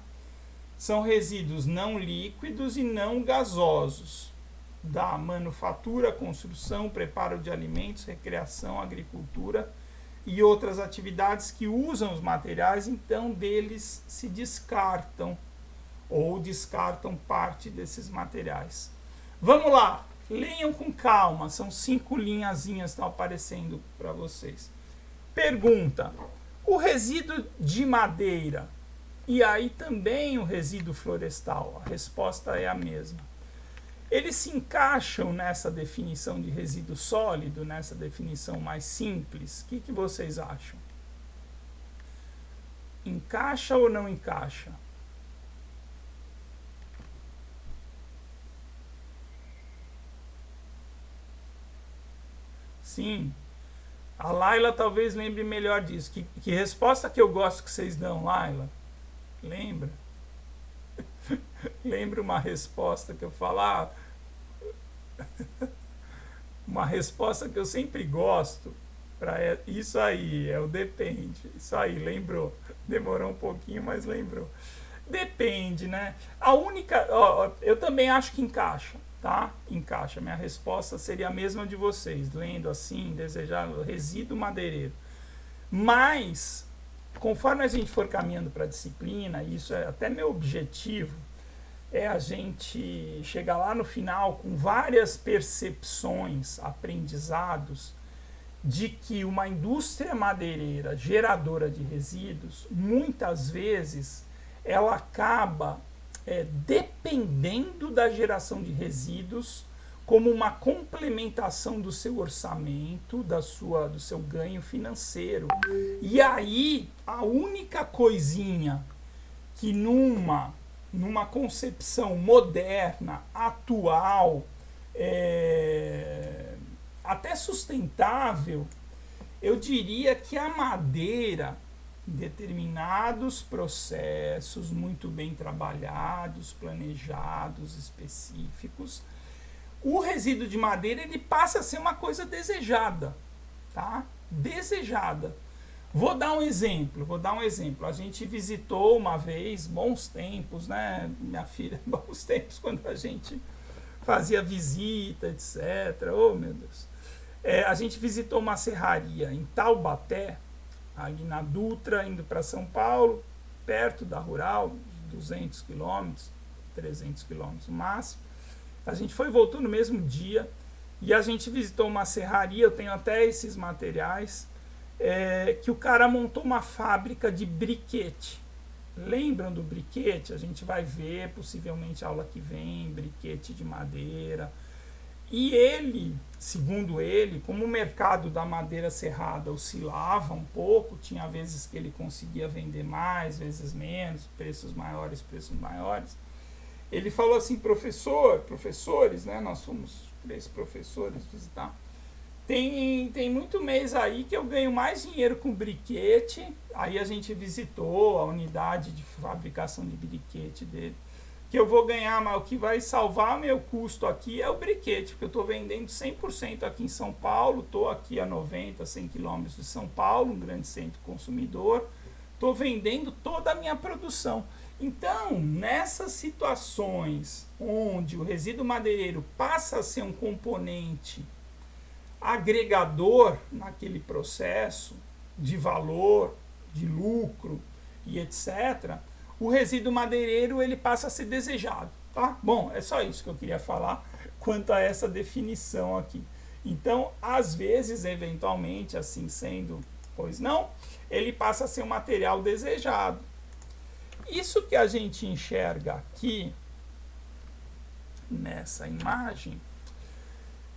São resíduos não líquidos e não gasosos, da manufatura, construção, preparo de alimentos, recreação, agricultura e outras atividades que usam os materiais, então deles se descartam ou descartam parte desses materiais. Vamos lá, leiam com calma, são 5 linhazinhas que estão aparecendo para vocês. Pergunta: o resíduo de madeira e aí também o resíduo florestal, a resposta é a mesma. Eles se encaixam nessa definição de resíduo sólido, nessa definição mais simples? O que vocês acham? Encaixa ou não encaixa? Sim. A Laila talvez lembre melhor disso. Que resposta que eu gosto que vocês dão, Laila? Lembra? Lembra uma resposta que eu falo? Uma resposta que eu sempre gosto para isso aí, é o depende. Isso aí, lembrou. Demorou um pouquinho, mas lembrou. Depende, né? A única... eu também acho que encaixa, tá? Encaixa. Minha resposta seria a mesma de vocês, lendo assim, desejado, resíduo madeireiro. Mas, conforme a gente for caminhando para a disciplina, isso é até meu objetivo, é a gente chegar lá no final com várias percepções, aprendizados de que uma indústria madeireira geradora de resíduos, muitas vezes, ela acaba dependendo da geração de resíduos como uma complementação do seu orçamento, do seu ganho financeiro. E aí, a única coisinha que numa concepção moderna, atual, até sustentável, eu diria que a madeira, em determinados processos muito bem trabalhados, planejados, específicos, o resíduo de madeira ele passa a ser uma coisa desejada, tá? Desejada. Vou dar um exemplo. A gente visitou uma vez, bons tempos, né, minha filha, bons tempos, quando a gente fazia visita, etc. Oh, meu Deus. A gente visitou uma serraria em Taubaté, ali na Dutra, indo para São Paulo, perto da Rural, 200 quilômetros, 300 quilômetros no máximo. A gente foi e voltou no mesmo dia, e a gente visitou uma serraria, eu tenho até esses materiais, que o cara montou uma fábrica de briquete. Lembram do briquete? A gente vai ver, possivelmente, a aula que vem, briquete de madeira. E ele, segundo ele, como o mercado da madeira serrada oscilava um pouco, tinha vezes que ele conseguia vender mais, vezes menos, preços maiores, ele falou assim, professores, né, nós fomos 3 professores visitar, tem muito mês aí que eu ganho mais dinheiro com briquete. Aí a gente visitou a unidade de fabricação de briquete dele, que eu vou ganhar, mas o que vai salvar meu custo aqui é o briquete, porque eu estou vendendo 100% aqui em São Paulo, estou aqui a 90, 100 quilômetros de São Paulo, um grande centro consumidor, estou vendendo toda a minha produção. Então, nessas situações onde o resíduo madeireiro passa a ser um componente agregador naquele processo de valor, de lucro e etc., o resíduo madeireiro ele passa a ser desejado, tá? Bom, é só isso que eu queria falar quanto a essa definição aqui. Então, às vezes, eventualmente, assim sendo, pois não, ele passa a ser um material desejado. Isso que a gente enxerga aqui nessa imagem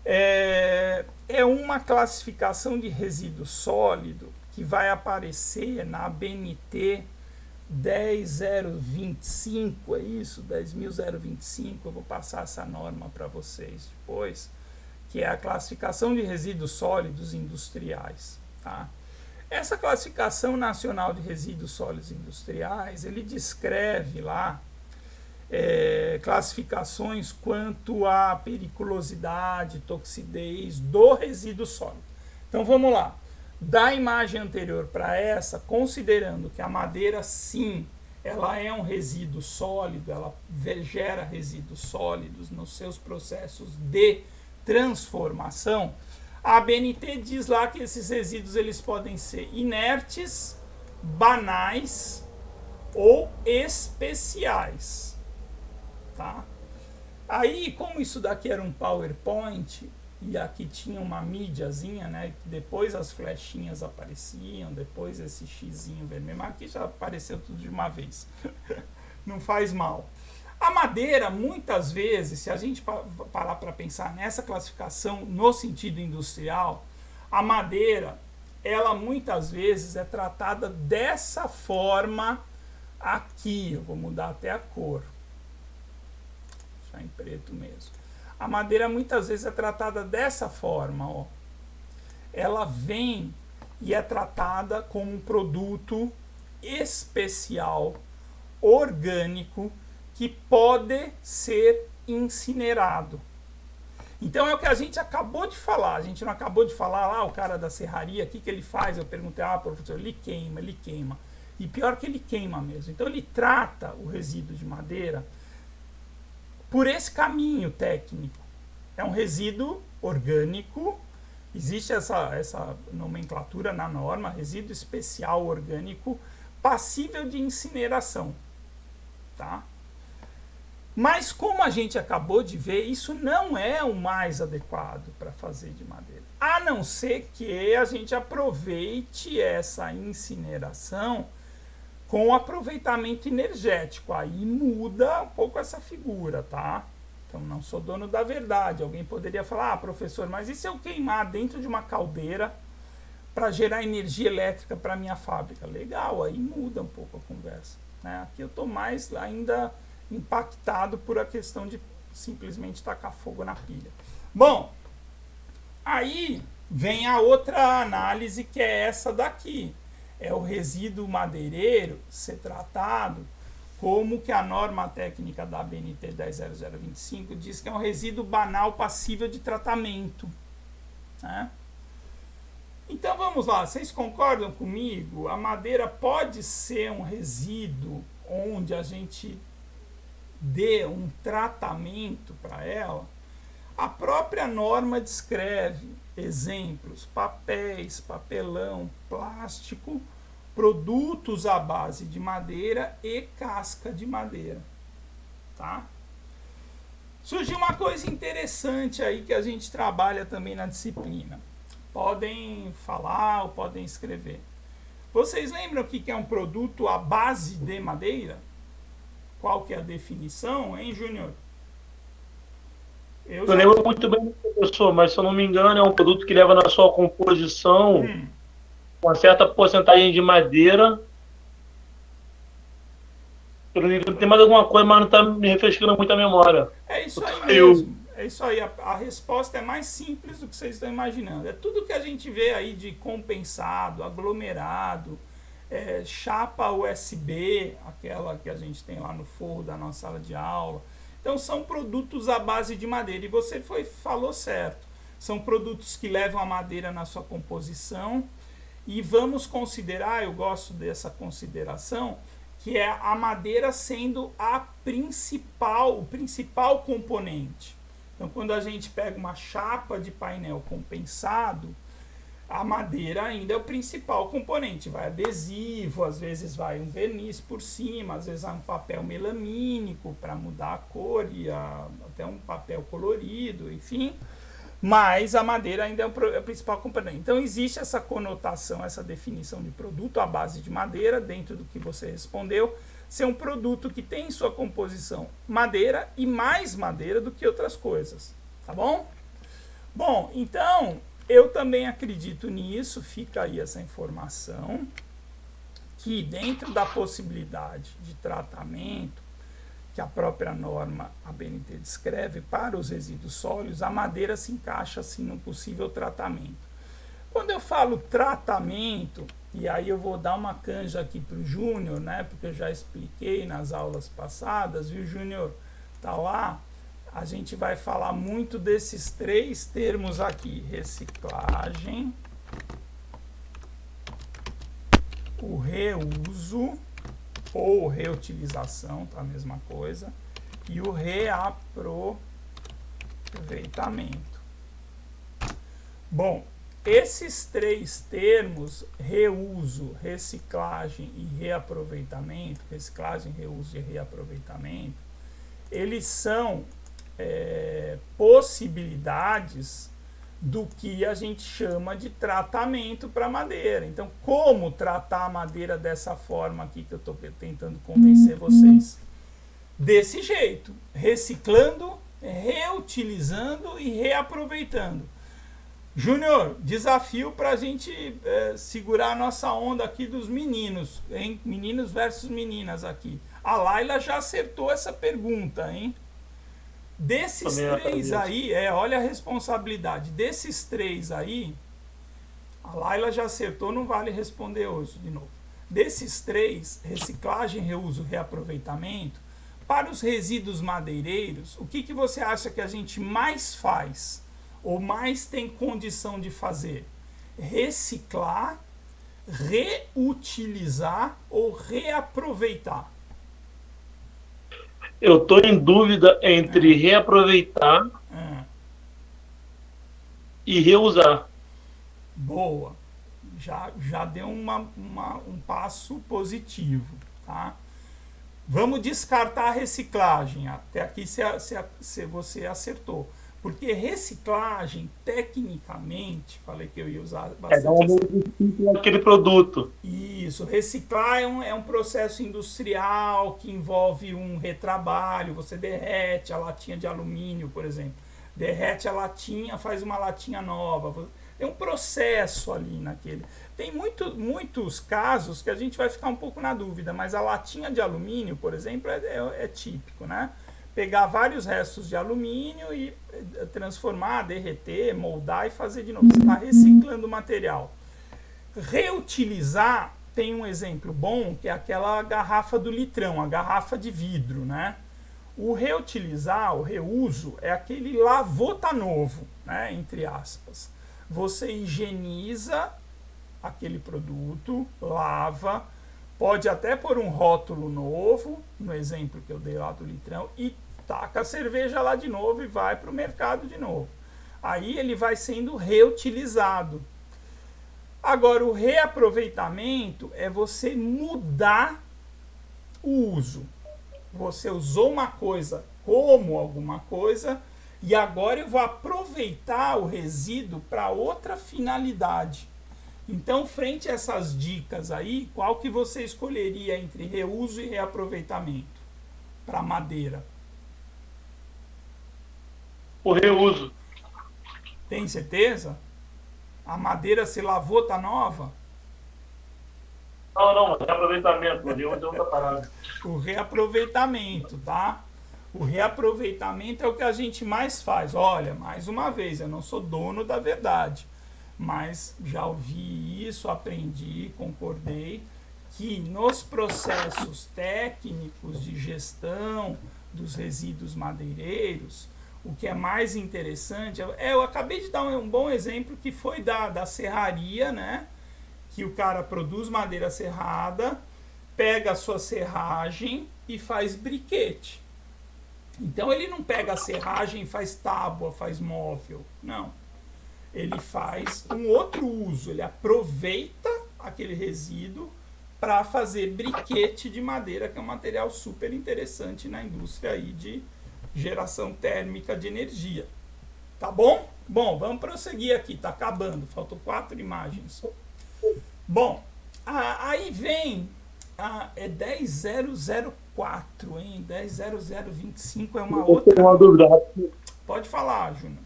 é uma classificação de resíduo sólido que vai aparecer na ABNT 10025, é isso? 10.025, eu vou passar essa norma para vocês depois, que é a classificação de resíduos sólidos industriais, tá? Essa classificação nacional de resíduos sólidos industriais, ele descreve lá classificações quanto à periculosidade, toxidez do resíduo sólido. Então vamos lá. Da imagem anterior para essa, considerando que a madeira, sim, ela é um resíduo sólido, ela gera resíduos sólidos nos seus processos de transformação, a ABNT diz lá que esses resíduos eles podem ser inertes, banais ou especiais. Tá? Aí, como isso daqui era um PowerPoint, e aqui tinha uma mídiazinha, né, que depois as flechinhas apareciam, depois esse xizinho vermelho, mas aqui já apareceu tudo de uma vez. Não faz mal. A madeira, muitas vezes, se a gente parar para pensar nessa classificação no sentido industrial, a madeira, ela muitas vezes é tratada dessa forma aqui. Eu vou mudar até a cor. Deixar em preto mesmo. A madeira muitas vezes é tratada dessa forma, ó. Ela vem e é tratada como um produto especial, orgânico, que pode ser incinerado. Então é o que a gente acabou de falar. A gente não acabou de falar lá, o cara da serraria, o que ele faz? Eu perguntei, professor, ele queima. E pior que ele queima mesmo. Então ele trata o resíduo de madeira por esse caminho técnico. É um resíduo orgânico, existe essa nomenclatura na norma, resíduo especial orgânico passível de incineração. Tá? Mas como a gente acabou de ver, isso não é o mais adequado para fazer de madeira. A não ser que a gente aproveite essa incineração com aproveitamento energético. Aí muda um pouco essa figura, tá? Então não sou dono da verdade. Alguém poderia falar, professor, mas e se eu queimar dentro de uma caldeira para gerar energia elétrica para minha fábrica? Legal, aí muda um pouco a conversa, né? Aqui eu estou mais ainda impactado por a questão de simplesmente tacar fogo na pilha. Bom, aí vem a outra análise, que é essa daqui. É o resíduo madeireiro ser tratado como que a norma técnica da ABNT 10.0025 diz que é um resíduo banal passível de tratamento, né? Então vamos lá, vocês concordam comigo? A madeira pode ser um resíduo onde a gente dê um tratamento para ela? A própria norma descreve exemplos: papéis, papelão, plástico, produtos à base de madeira e casca de madeira, tá? Surgiu uma coisa interessante aí que a gente trabalha também na disciplina. Podem falar ou podem escrever. Vocês lembram o que é um produto à base de madeira? Qual que é a definição, hein, Júnior? Eu lembro muito bem, professor, mas se eu não me engano, é um produto que leva na sua composição uma certa porcentagem de madeira. Tem mais alguma coisa, mas não está me refrescando muito a memória. É isso aí mesmo. É isso aí. A resposta é mais simples do que vocês estão imaginando. É tudo que a gente vê aí de compensado, aglomerado, chapa USB, aquela que a gente tem lá no forro da nossa sala de aula. Então são produtos à base de madeira. E você falou certo. São produtos que levam a madeira na sua composição. E vamos considerar, eu gosto dessa consideração, que é a madeira sendo o principal componente. Então, quando a gente pega uma chapa de painel compensado, a madeira ainda é o principal componente. Vai adesivo, às vezes vai um verniz por cima, às vezes vai um papel melamínico para mudar a cor e até um papel colorido, enfim. Mas a madeira ainda é o principal componente. Então existe essa conotação, essa definição de produto à base de madeira, dentro do que você respondeu, ser um produto que tem em sua composição madeira e mais madeira do que outras coisas, tá bom? Bom, então eu também acredito nisso, fica aí essa informação, que dentro da possibilidade de tratamento que a própria norma ABNT descreve para os resíduos sólidos, a madeira se encaixa assim no possível tratamento. Quando eu falo tratamento, e aí eu vou dar uma canja aqui para o Júnior, né, porque eu já expliquei nas aulas passadas, viu, Júnior? Tá lá, a gente vai falar muito desses três termos aqui: reciclagem, o reuso, ou reutilização, tá a mesma coisa, e o reaproveitamento. Bom, esses três termos, reuso, reciclagem e reaproveitamento, reciclagem, reuso e reaproveitamento, eles são possibilidades do que a gente chama de tratamento para madeira. Então, como tratar a madeira dessa forma aqui que eu estou tentando convencer vocês? Desse jeito, reciclando, reutilizando e reaproveitando. Júnior, desafio para a gente segurar a nossa onda aqui dos meninos, hein? Meninos versus meninas aqui. A Laila já acertou essa pergunta, hein? Desses três aí, olha a responsabilidade. Desses três aí, a Laila já acertou, não vale responder hoje de novo. Desses três, reciclagem, reuso, reaproveitamento, para os resíduos madeireiros, o que você acha que a gente mais faz, ou mais tem condição de fazer? Reciclar, reutilizar ou reaproveitar? Eu estou em dúvida entre reaproveitar e reusar. Boa. Já deu um passo positivo, tá? Vamos descartar a reciclagem. Até aqui você acertou. Porque reciclagem, tecnicamente, falei que eu ia usar bastante. Aquele produto. Isso, reciclar é um processo industrial que envolve um retrabalho. Você derrete a latinha de alumínio, por exemplo. Derrete a latinha, faz uma latinha nova. Tem um processo ali naquele. Tem muitos casos que a gente vai ficar um pouco na dúvida, mas a latinha de alumínio, por exemplo, é típico, né? Pegar vários restos de alumínio e transformar, derreter, moldar e fazer de novo. Você está reciclando o material. Reutilizar, tem um exemplo bom, que é aquela garrafa do litrão, a garrafa de vidro, né? O reutilizar, o reuso, é aquele lavou tá novo, né? Entre aspas. Você higieniza aquele produto, lava, pode até pôr um rótulo novo, no exemplo que eu dei lá do litrão, e taca a cerveja lá de novo e vai para o mercado de novo. Aí ele vai sendo reutilizado. Agora, o reaproveitamento é você mudar o uso. Você usou uma coisa como alguma coisa e agora eu vou aproveitar o resíduo para outra finalidade. Então, frente a essas dicas aí, qual que você escolheria entre reuso e reaproveitamento para madeira? O reuso. Tem certeza? A madeira se lavou, tá nova? Não, reaproveitamento. O reuso é outra parada. O reaproveitamento, tá? O reaproveitamento é o que a gente mais faz. Olha, mais uma vez, eu não sou dono da verdade, mas já ouvi isso, aprendi, concordei, que nos processos técnicos de gestão dos resíduos madeireiros, o que é mais interessante, eu acabei de dar um bom exemplo que foi da serraria, né? Que o cara produz madeira serrada, pega a sua serragem e faz briquete. Então ele não pega a serragem e faz tábua, faz móvel, não. Ele faz um outro uso, ele aproveita aquele resíduo para fazer briquete de madeira, que é um material super interessante na indústria aí de geração térmica de energia. Tá bom? Bom, vamos prosseguir aqui, tá acabando, faltam 4 imagens. Bom, aí vem, é 10004, hein? 10025 é uma outra... Eu tenho uma dúvida. Pode falar, Júnior.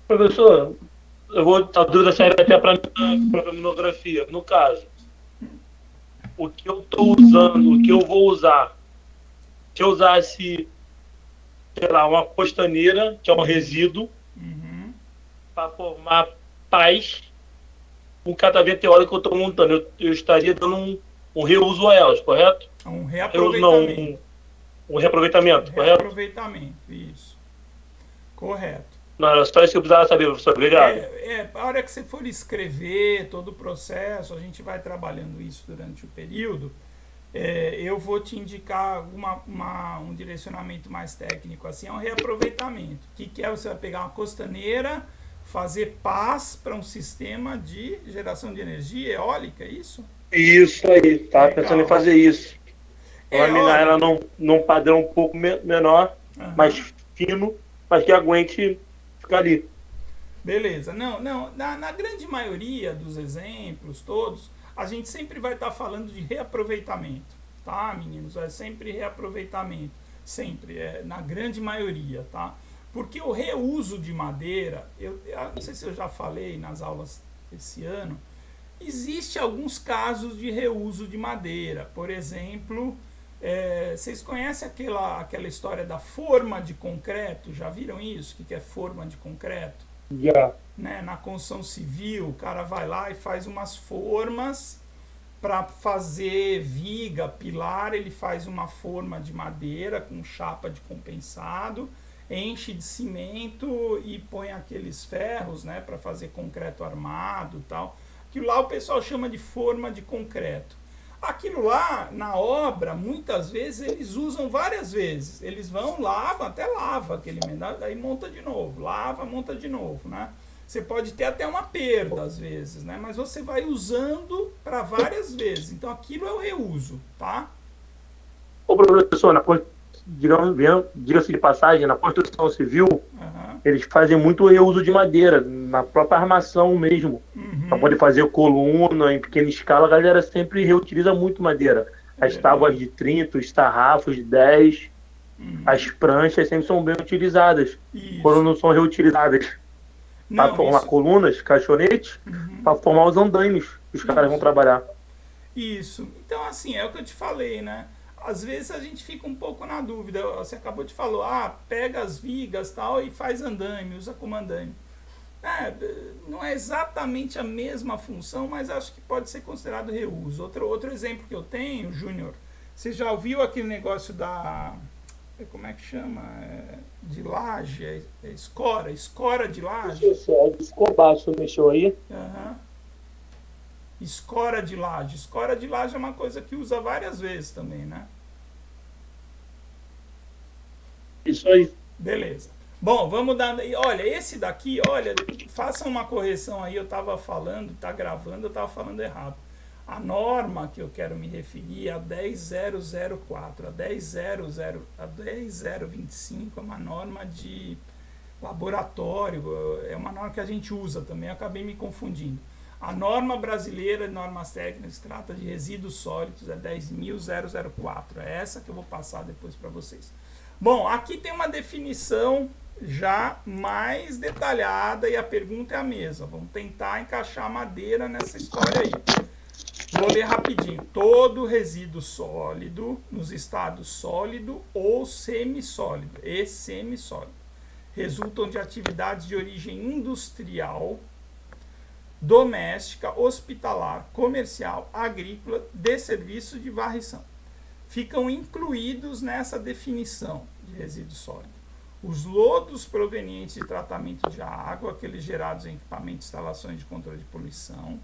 Professor, a dúvida serve até para a monografia. No caso, o que eu estou usando, o que eu vou usar, se eu usasse, sei lá, uma costaneira, que é um resíduo, para formar pás, com cada meteoro que eu estou montando, eu estaria dando um reuso a elas, correto? Um reaproveitamento. Um reaproveitamento, correto? Reaproveitamento, isso. Correto. Não, era só isso que eu precisava saber, professor. Obrigado. A hora que você for escrever todo o processo, a gente vai trabalhando isso durante o período, eu vou te indicar um direcionamento mais técnico, assim, é um reaproveitamento. O que é? Você vai pegar uma costaneira, fazer pás para um sistema de geração de energia eólica, é isso? Isso aí, tá pensando em fazer isso. Laminar ela num padrão um pouco menor, mais fino, mas que aguente ficar ali. Beleza. Não, na grande maioria dos exemplos, todos, a gente sempre vai estar falando de reaproveitamento, tá, meninos? É sempre reaproveitamento, sempre, na grande maioria, tá? Porque o reuso de madeira, eu não sei se eu já falei nas aulas esse ano, existe alguns casos de reuso de madeira. Por exemplo, vocês conhecem aquela história da forma de concreto? Já viram isso? O que é forma de concreto? Já. Né? Na construção civil, o cara vai lá e faz umas formas para fazer viga, pilar, ele faz uma forma de madeira com chapa de compensado, enche de cimento e põe aqueles ferros, né, para fazer concreto armado e tal. Aquilo lá o pessoal chama de forma de concreto. Aquilo lá, na obra, muitas vezes eles usam várias vezes. Eles vão, lavam, até lava aquele metal, aí monta de novo, lava, monta de novo, né? Você pode ter até uma perda às vezes, né? Mas você vai usando para várias vezes. Então aquilo é o reuso, tá? Ô, professor, diga-se de passagem, na construção civil, eles fazem muito reuso de madeira, na própria armação mesmo. Para poder fazer coluna em pequena escala, a galera sempre reutiliza muito madeira. As tábuas de 30, os tarrafos de 10, as pranchas sempre são bem utilizadas. Isso. Quando não são reutilizadas para formar colunas, caixonetes, para formar os andaimes que os caras vão trabalhar. Isso. Então, assim, é o que eu te falei, né? Às vezes a gente fica um pouco na dúvida. Você acabou de falar, pega as vigas tal e faz andaime, usa como andaime. Não é exatamente a mesma função, mas acho que pode ser considerado reuso. Outro exemplo que eu tenho, Júnior, você já ouviu aquele negócio da... Como é que chama? De laje, escora de laje. Escobar, você mexeu aí? Escora de laje. Escora de laje é uma coisa que usa várias vezes também, né? Isso aí. Beleza. Bom, vamos dar... Olha, esse daqui, olha, faça uma correção aí, eu estava falando, está gravando, eu estava falando errado. A norma que eu quero me referir é a 10004. A 10025 é uma norma de laboratório, é uma norma que a gente usa também, eu acabei me confundindo. A norma brasileira de normas técnicas trata de resíduos sólidos, é 10.004. É essa que eu vou passar depois para vocês. Bom, aqui tem uma definição já mais detalhada e a pergunta é a mesma. Vamos tentar encaixar madeira nessa história aí. Vou ler rapidinho. Todo resíduo sólido, nos estados sólido ou semissólido, e semissólido, resultam de atividades de origem industrial, doméstica, hospitalar, comercial, agrícola, de serviço de varrição. Ficam incluídos nessa definição de resíduo sólido os lodos provenientes de tratamento de água, aqueles gerados em equipamentos e instalações de controle de poluição,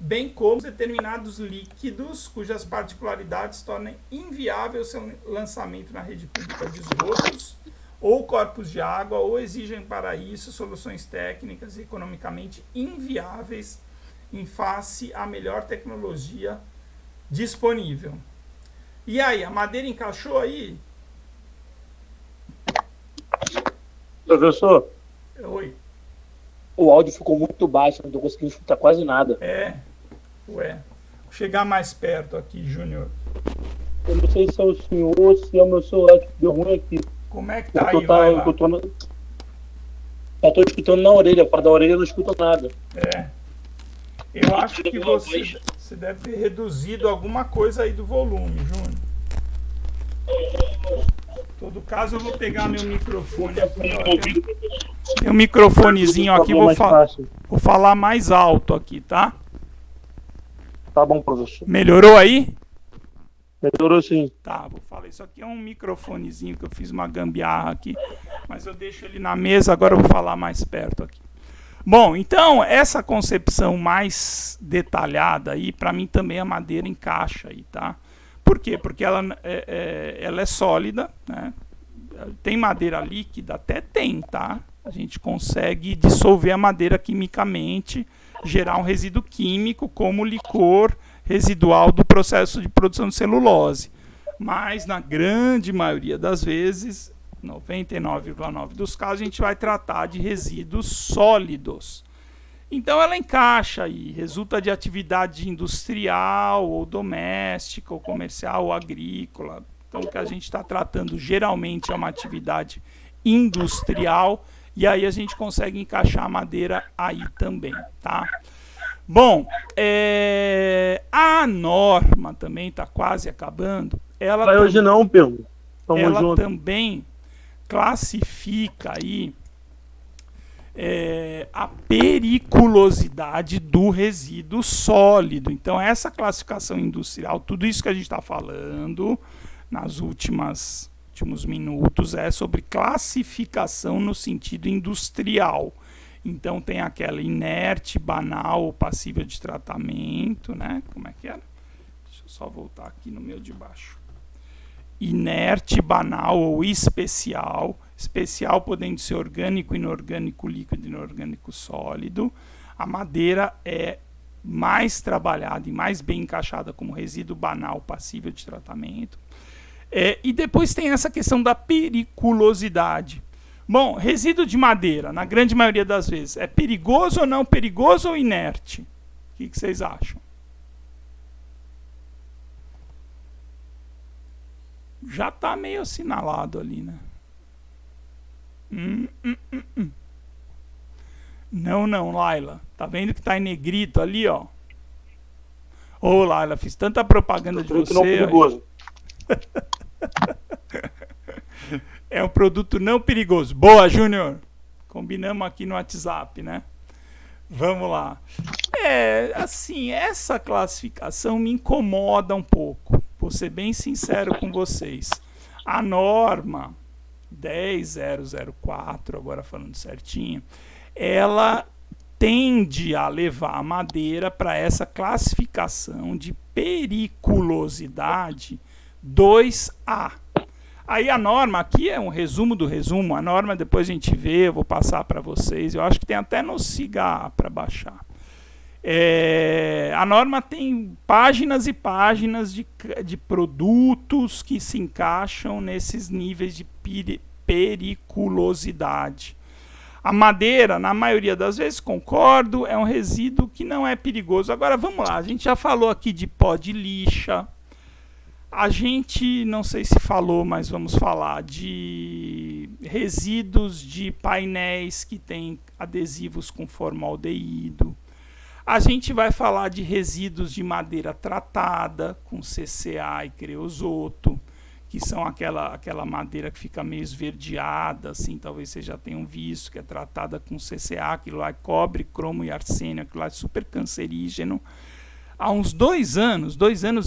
bem como determinados líquidos cujas particularidades tornem inviável o seu lançamento na rede pública de esgotos ou corpos de água, ou exigem para isso soluções técnicas e economicamente inviáveis em face à melhor tecnologia disponível. E aí, a madeira encaixou aí? Professor? Oi. O áudio ficou muito baixo, não estou conseguindo escutar quase nada. Vou chegar mais perto aqui, Júnior. Eu não sei se é o senhor ou se é o meu celular que deu ruim aqui. Como é que tá aí? Vai lá. Eu tô escutando na orelha, fora da orelha eu não escuto nada. Eu acho que você deve ter reduzido alguma coisa aí do volume, Júnior. Em todo caso, eu vou pegar meu microfone aqui. Tem um microfonezinho aqui, vou falar mais alto aqui, tá? Tá bom, professor. Melhorou aí? Melhorou sim. Tá, vou falar. Isso aqui é um microfonezinho que eu fiz uma gambiarra aqui, mas eu deixo ele na mesa, agora eu vou falar mais perto aqui. Bom, então, essa concepção mais detalhada aí, para mim também a madeira encaixa aí, tá? Por quê? Porque ela é sólida, né? Tem madeira líquida? Até tem, tá? A gente consegue dissolver a madeira quimicamente, gerar um resíduo químico como licor residual do processo de produção de celulose. Mas, na grande maioria das vezes, 99,9% dos casos, a gente vai tratar de resíduos sólidos. Então, ela encaixa aí, resulta de atividade industrial, ou doméstica, ou comercial, ou agrícola. Então, o que a gente está tratando geralmente é uma atividade industrial, e aí a gente consegue encaixar a madeira aí também, tá? Bom, a norma também está quase acabando. Vai hoje não, Pedro. Ela também classifica aí a periculosidade do resíduo sólido. Então, essa classificação industrial, tudo isso que a gente está falando nas últimos minutos é sobre classificação no sentido industrial. Então, tem aquela inerte, banal ou passível de tratamento, né? Como é que era? Deixa eu só voltar aqui no meu de baixo. Inerte, banal ou especial. Especial podendo ser orgânico, inorgânico, líquido, inorgânico, sólido. A madeira é mais trabalhada e mais bem encaixada como resíduo banal passível de tratamento. E depois tem essa questão da periculosidade. Bom, resíduo de madeira, na grande maioria das vezes, é perigoso ou não perigoso ou inerte? O que vocês acham? Já está meio assinalado ali, né? Não, Laila. Tá vendo que tá em negrito ali, ó? Ô, Laila, fiz tanta propaganda de você. Não é perigoso. É um produto não perigoso. Boa, Júnior. Combinamos aqui no WhatsApp, né? Vamos lá. Assim, essa classificação me incomoda um pouco. Vou ser bem sincero com vocês. A norma 10004, agora falando certinho, ela tende a levar a madeira para essa classificação de periculosidade 2A. Aí a norma, aqui é um resumo do resumo, a norma depois a gente vê, eu vou passar para vocês, eu acho que tem até no SIGA para baixar. A norma tem páginas e páginas de produtos que se encaixam nesses níveis de periculosidade. A madeira, na maioria das vezes, concordo, é um resíduo que não é perigoso. Agora, vamos lá, a gente já falou aqui de pó de lixa, a gente, não sei se falou, mas vamos falar de resíduos de painéis que têm adesivos com formaldeído. A gente vai falar de resíduos de madeira tratada com CCA e creosoto, que são aquela madeira que fica meio esverdeada, assim, talvez vocês já tenham visto, que é tratada com CCA, aquilo lá é cobre, cromo e arsênio, aquilo lá é super cancerígeno. Há uns 2 anos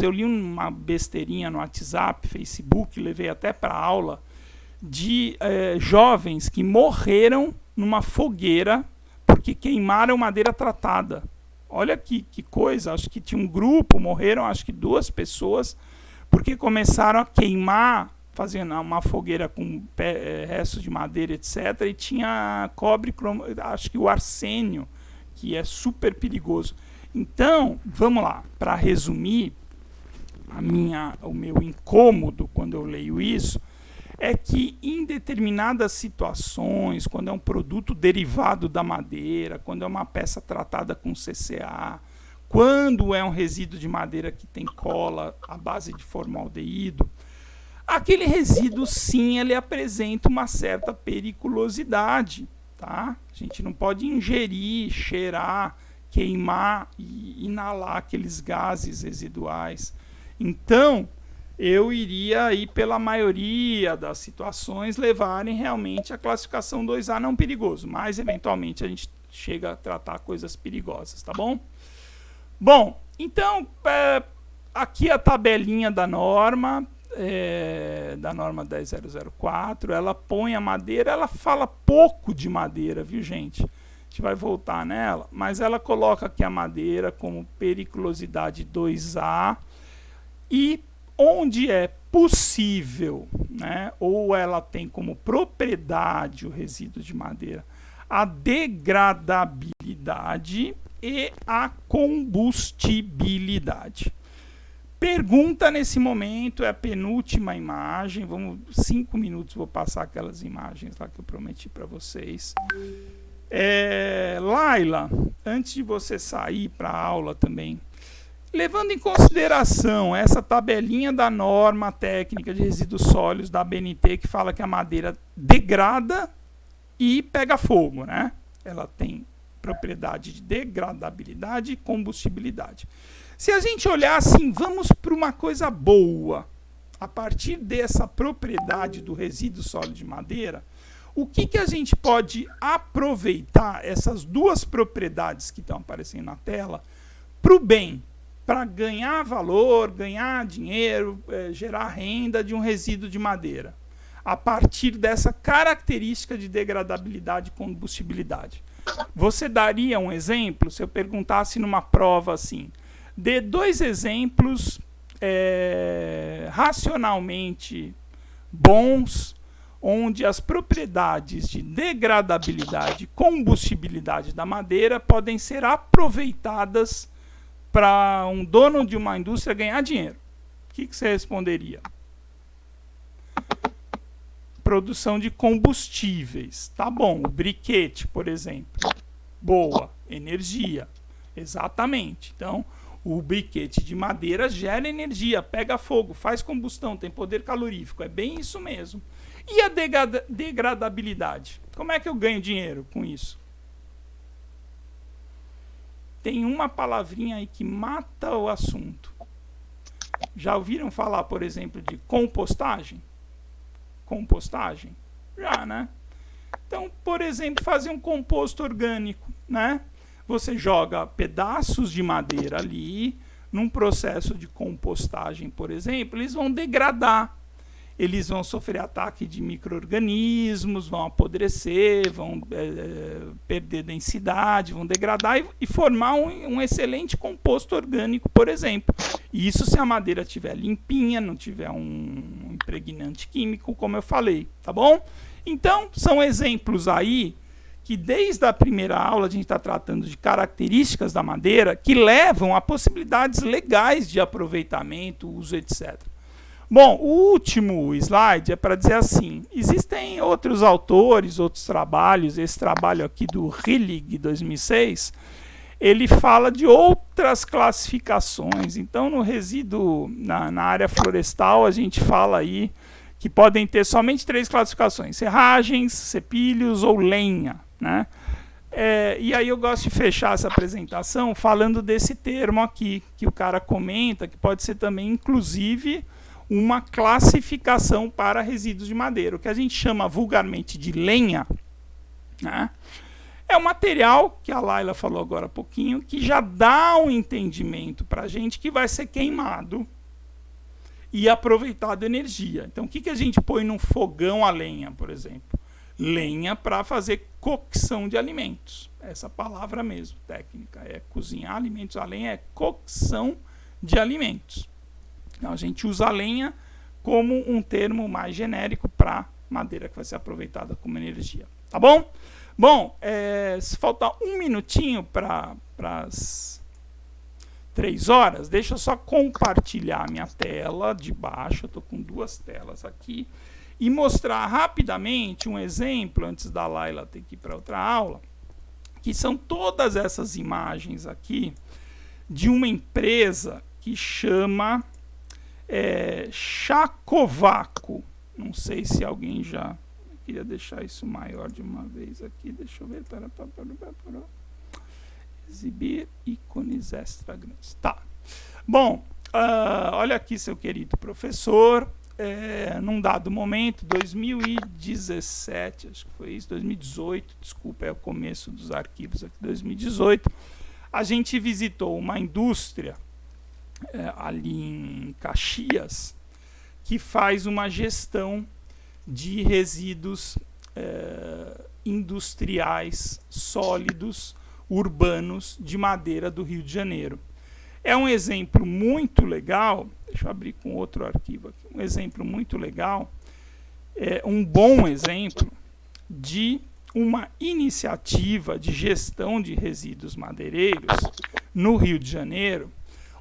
eu li uma besteirinha no WhatsApp, Facebook, levei até para aula, de jovens que morreram numa fogueira porque queimaram madeira tratada. Olha que coisa, acho que tinha um grupo, morreram acho que 2 pessoas, porque começaram a queimar, fazendo uma fogueira com restos de madeira, etc. E tinha cobre, cromo, acho que o arsênio, que é super perigoso. Então, vamos lá, para resumir, o meu incômodo quando eu leio isso, é que em determinadas situações, quando é um produto derivado da madeira, quando é uma peça tratada com CCA, quando é um resíduo de madeira que tem cola à base de formaldeído, aquele resíduo sim, ele apresenta uma certa periculosidade, tá? A gente não pode ingerir, cheirar, queimar e inalar aqueles gases residuais. Então, eu iria aí pela maioria das situações levarem realmente a classificação 2A não perigoso, mas eventualmente a gente chega a tratar coisas perigosas, tá bom? Bom, então aqui a tabelinha da norma 10004, ela põe a madeira, ela fala pouco de madeira, viu gente? A gente vai voltar nela, mas ela coloca aqui a madeira como periculosidade 2A e onde é possível, né, ou ela tem como propriedade o resíduo de madeira a degradabilidade e a combustibilidade. Pergunta nesse momento, é a penúltima imagem, 5 minutos, vou passar aquelas imagens lá que eu prometi para vocês. Laila, antes de você sair para a aula também, levando em consideração essa tabelinha da norma técnica de resíduos sólidos da ABNT, que fala que a madeira degrada e pega fogo, né? Ela tem propriedade de degradabilidade e combustibilidade. Se a gente olhar assim, vamos para uma coisa boa. A partir dessa propriedade do resíduo sólido de madeira, o que a gente pode aproveitar essas 2 propriedades que estão aparecendo na tela para o bem, para ganhar valor, ganhar dinheiro, gerar renda de um resíduo de madeira, a partir dessa característica de degradabilidade e combustibilidade. Você daria um exemplo, se eu perguntasse numa prova assim, dê 2 exemplos racionalmente bons, onde as propriedades de degradabilidade e combustibilidade da madeira podem ser aproveitadas para um dono de uma indústria ganhar dinheiro. O que você responderia? produção de combustíveis. Tá bom, o briquete, por exemplo. Boa, energia. Exatamente. Então, o briquete de madeira gera energia, pega fogo, faz combustão, tem poder calorífico. É bem isso mesmo. E a degradabilidade? Como é que eu ganho dinheiro com isso? Tem uma palavrinha aí que mata o assunto. Já ouviram falar, por exemplo, de compostagem? Compostagem? Já, né? Então, por exemplo, fazer um composto orgânico, né? Você joga pedaços de madeira ali, num processo de compostagem, por exemplo, eles vão degradar. Eles vão sofrer ataque de micro-organismos, vão apodrecer, vão perder densidade, vão degradar e formar um excelente composto orgânico, por exemplo. E isso se a madeira estiver limpinha, não tiver um impregnante químico, como eu falei, tá bom? Então, são exemplos aí que desde a primeira aula a gente está tratando de características da madeira que levam a possibilidades legais de aproveitamento, uso, etc. Bom, o último slide é para dizer assim, existem outros autores, outros trabalhos, esse trabalho aqui do Hillig, 2006, ele fala de outras classificações. Então, no resíduo, na área florestal, a gente fala aí que podem ter somente 3 classificações, serragens, cepilhos ou lenha, né? E aí eu gosto de fechar essa apresentação falando desse termo aqui, que o cara comenta, que pode ser também, inclusive, uma classificação para resíduos de madeira. O que a gente chama vulgarmente de lenha, né, é um material, que a Laila falou agora há pouquinho, que já dá um entendimento para a gente que vai ser queimado e aproveitado energia. Então, o que a gente põe num fogão a lenha, por exemplo? Lenha para fazer cocção de alimentos. Essa palavra mesmo, técnica, é cozinhar alimentos. A lenha é cocção de alimentos. Então, a gente usa a lenha como um termo mais genérico para madeira que vai ser aproveitada como energia. Tá bom? Bom, se faltar um minutinho para as 3 horas, deixa eu só compartilhar a minha tela de baixo. Eu estou com 2 telas aqui. E mostrar rapidamente um exemplo, antes da Laila ter que ir para outra aula, que são todas essas imagens aqui de uma empresa que chama Chacovaco. Não sei se alguém já... Eu queria deixar isso maior de uma vez aqui. Deixa eu ver. Exibir ícones extra grandes. Tá. Bom, olha aqui, seu querido professor. Num dado momento, 2017, acho que foi isso, 2018, desculpa, é o começo dos arquivos aqui, 2018, a gente visitou uma indústria ali em Caxias, que faz uma gestão de resíduos industriais sólidos urbanos de madeira do Rio de Janeiro. É um exemplo muito legal, deixa eu abrir com outro arquivo aqui, um exemplo muito legal, um bom exemplo de uma iniciativa de gestão de resíduos madeireiros no Rio de Janeiro,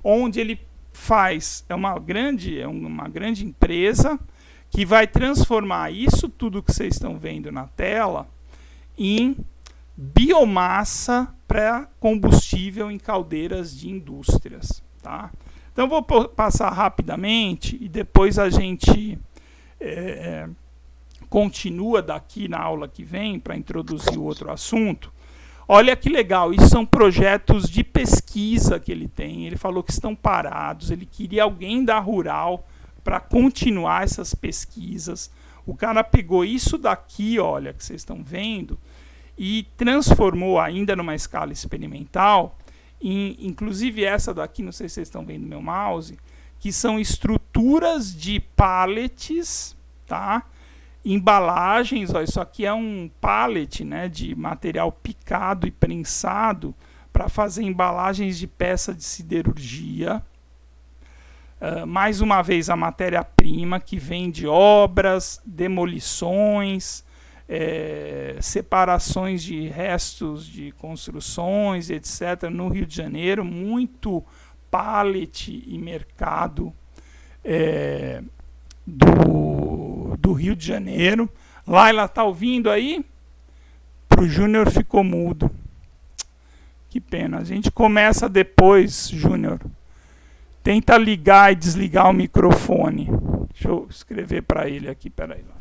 onde ele faz, é uma grande empresa que vai transformar isso tudo que vocês estão vendo na tela em biomassa para combustível em caldeiras de indústrias, tá? Então vou passar rapidamente e depois a gente continua daqui na aula que vem para introduzir o outro assunto. Olha que legal, isso são projetos de pesquisa que ele tem. Ele falou que estão parados, ele queria alguém da Rural para continuar essas pesquisas. O cara pegou isso daqui, olha, que vocês estão vendo, e transformou ainda numa escala experimental, inclusive essa daqui, não sei se vocês estão vendo meu mouse, que são estruturas de pallets, tá? Embalagens, ó, isso aqui é um pallet, né, de material picado e prensado para fazer embalagens de peça de siderurgia. Mais uma vez a matéria-prima que vem de obras, demolições, separações de restos de construções, etc. no Rio de Janeiro, muito pallet e mercado do do Rio de Janeiro. Laila, tá ouvindo aí? Pro Júnior ficou mudo. Que pena. A gente começa depois, Júnior. Tenta ligar e desligar o microfone. Deixa eu escrever para ele aqui, peraí lá.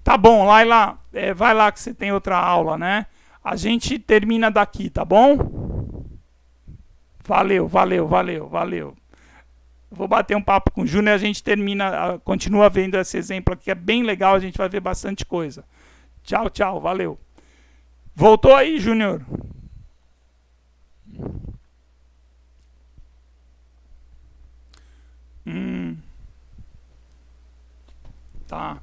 Tá bom, Laila, vai lá que você tem outra aula, né? A gente termina daqui, tá bom? Valeu, valeu, valeu, valeu. Vou bater um papo com o Júnior e a gente termina, continua vendo esse exemplo aqui, que é bem legal, a gente vai ver bastante coisa. Tchau, tchau, valeu. Voltou aí, Júnior? Tá.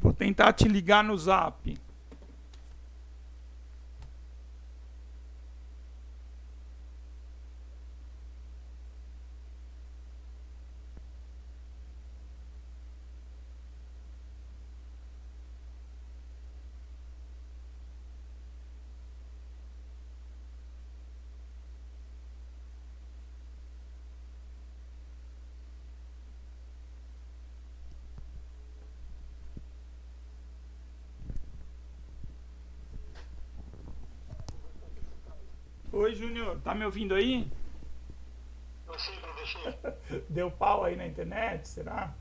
Vou tentar te ligar no Zap. Oi, Júnior, tá me ouvindo aí? Sim, professor. Deu pau aí na internet, será?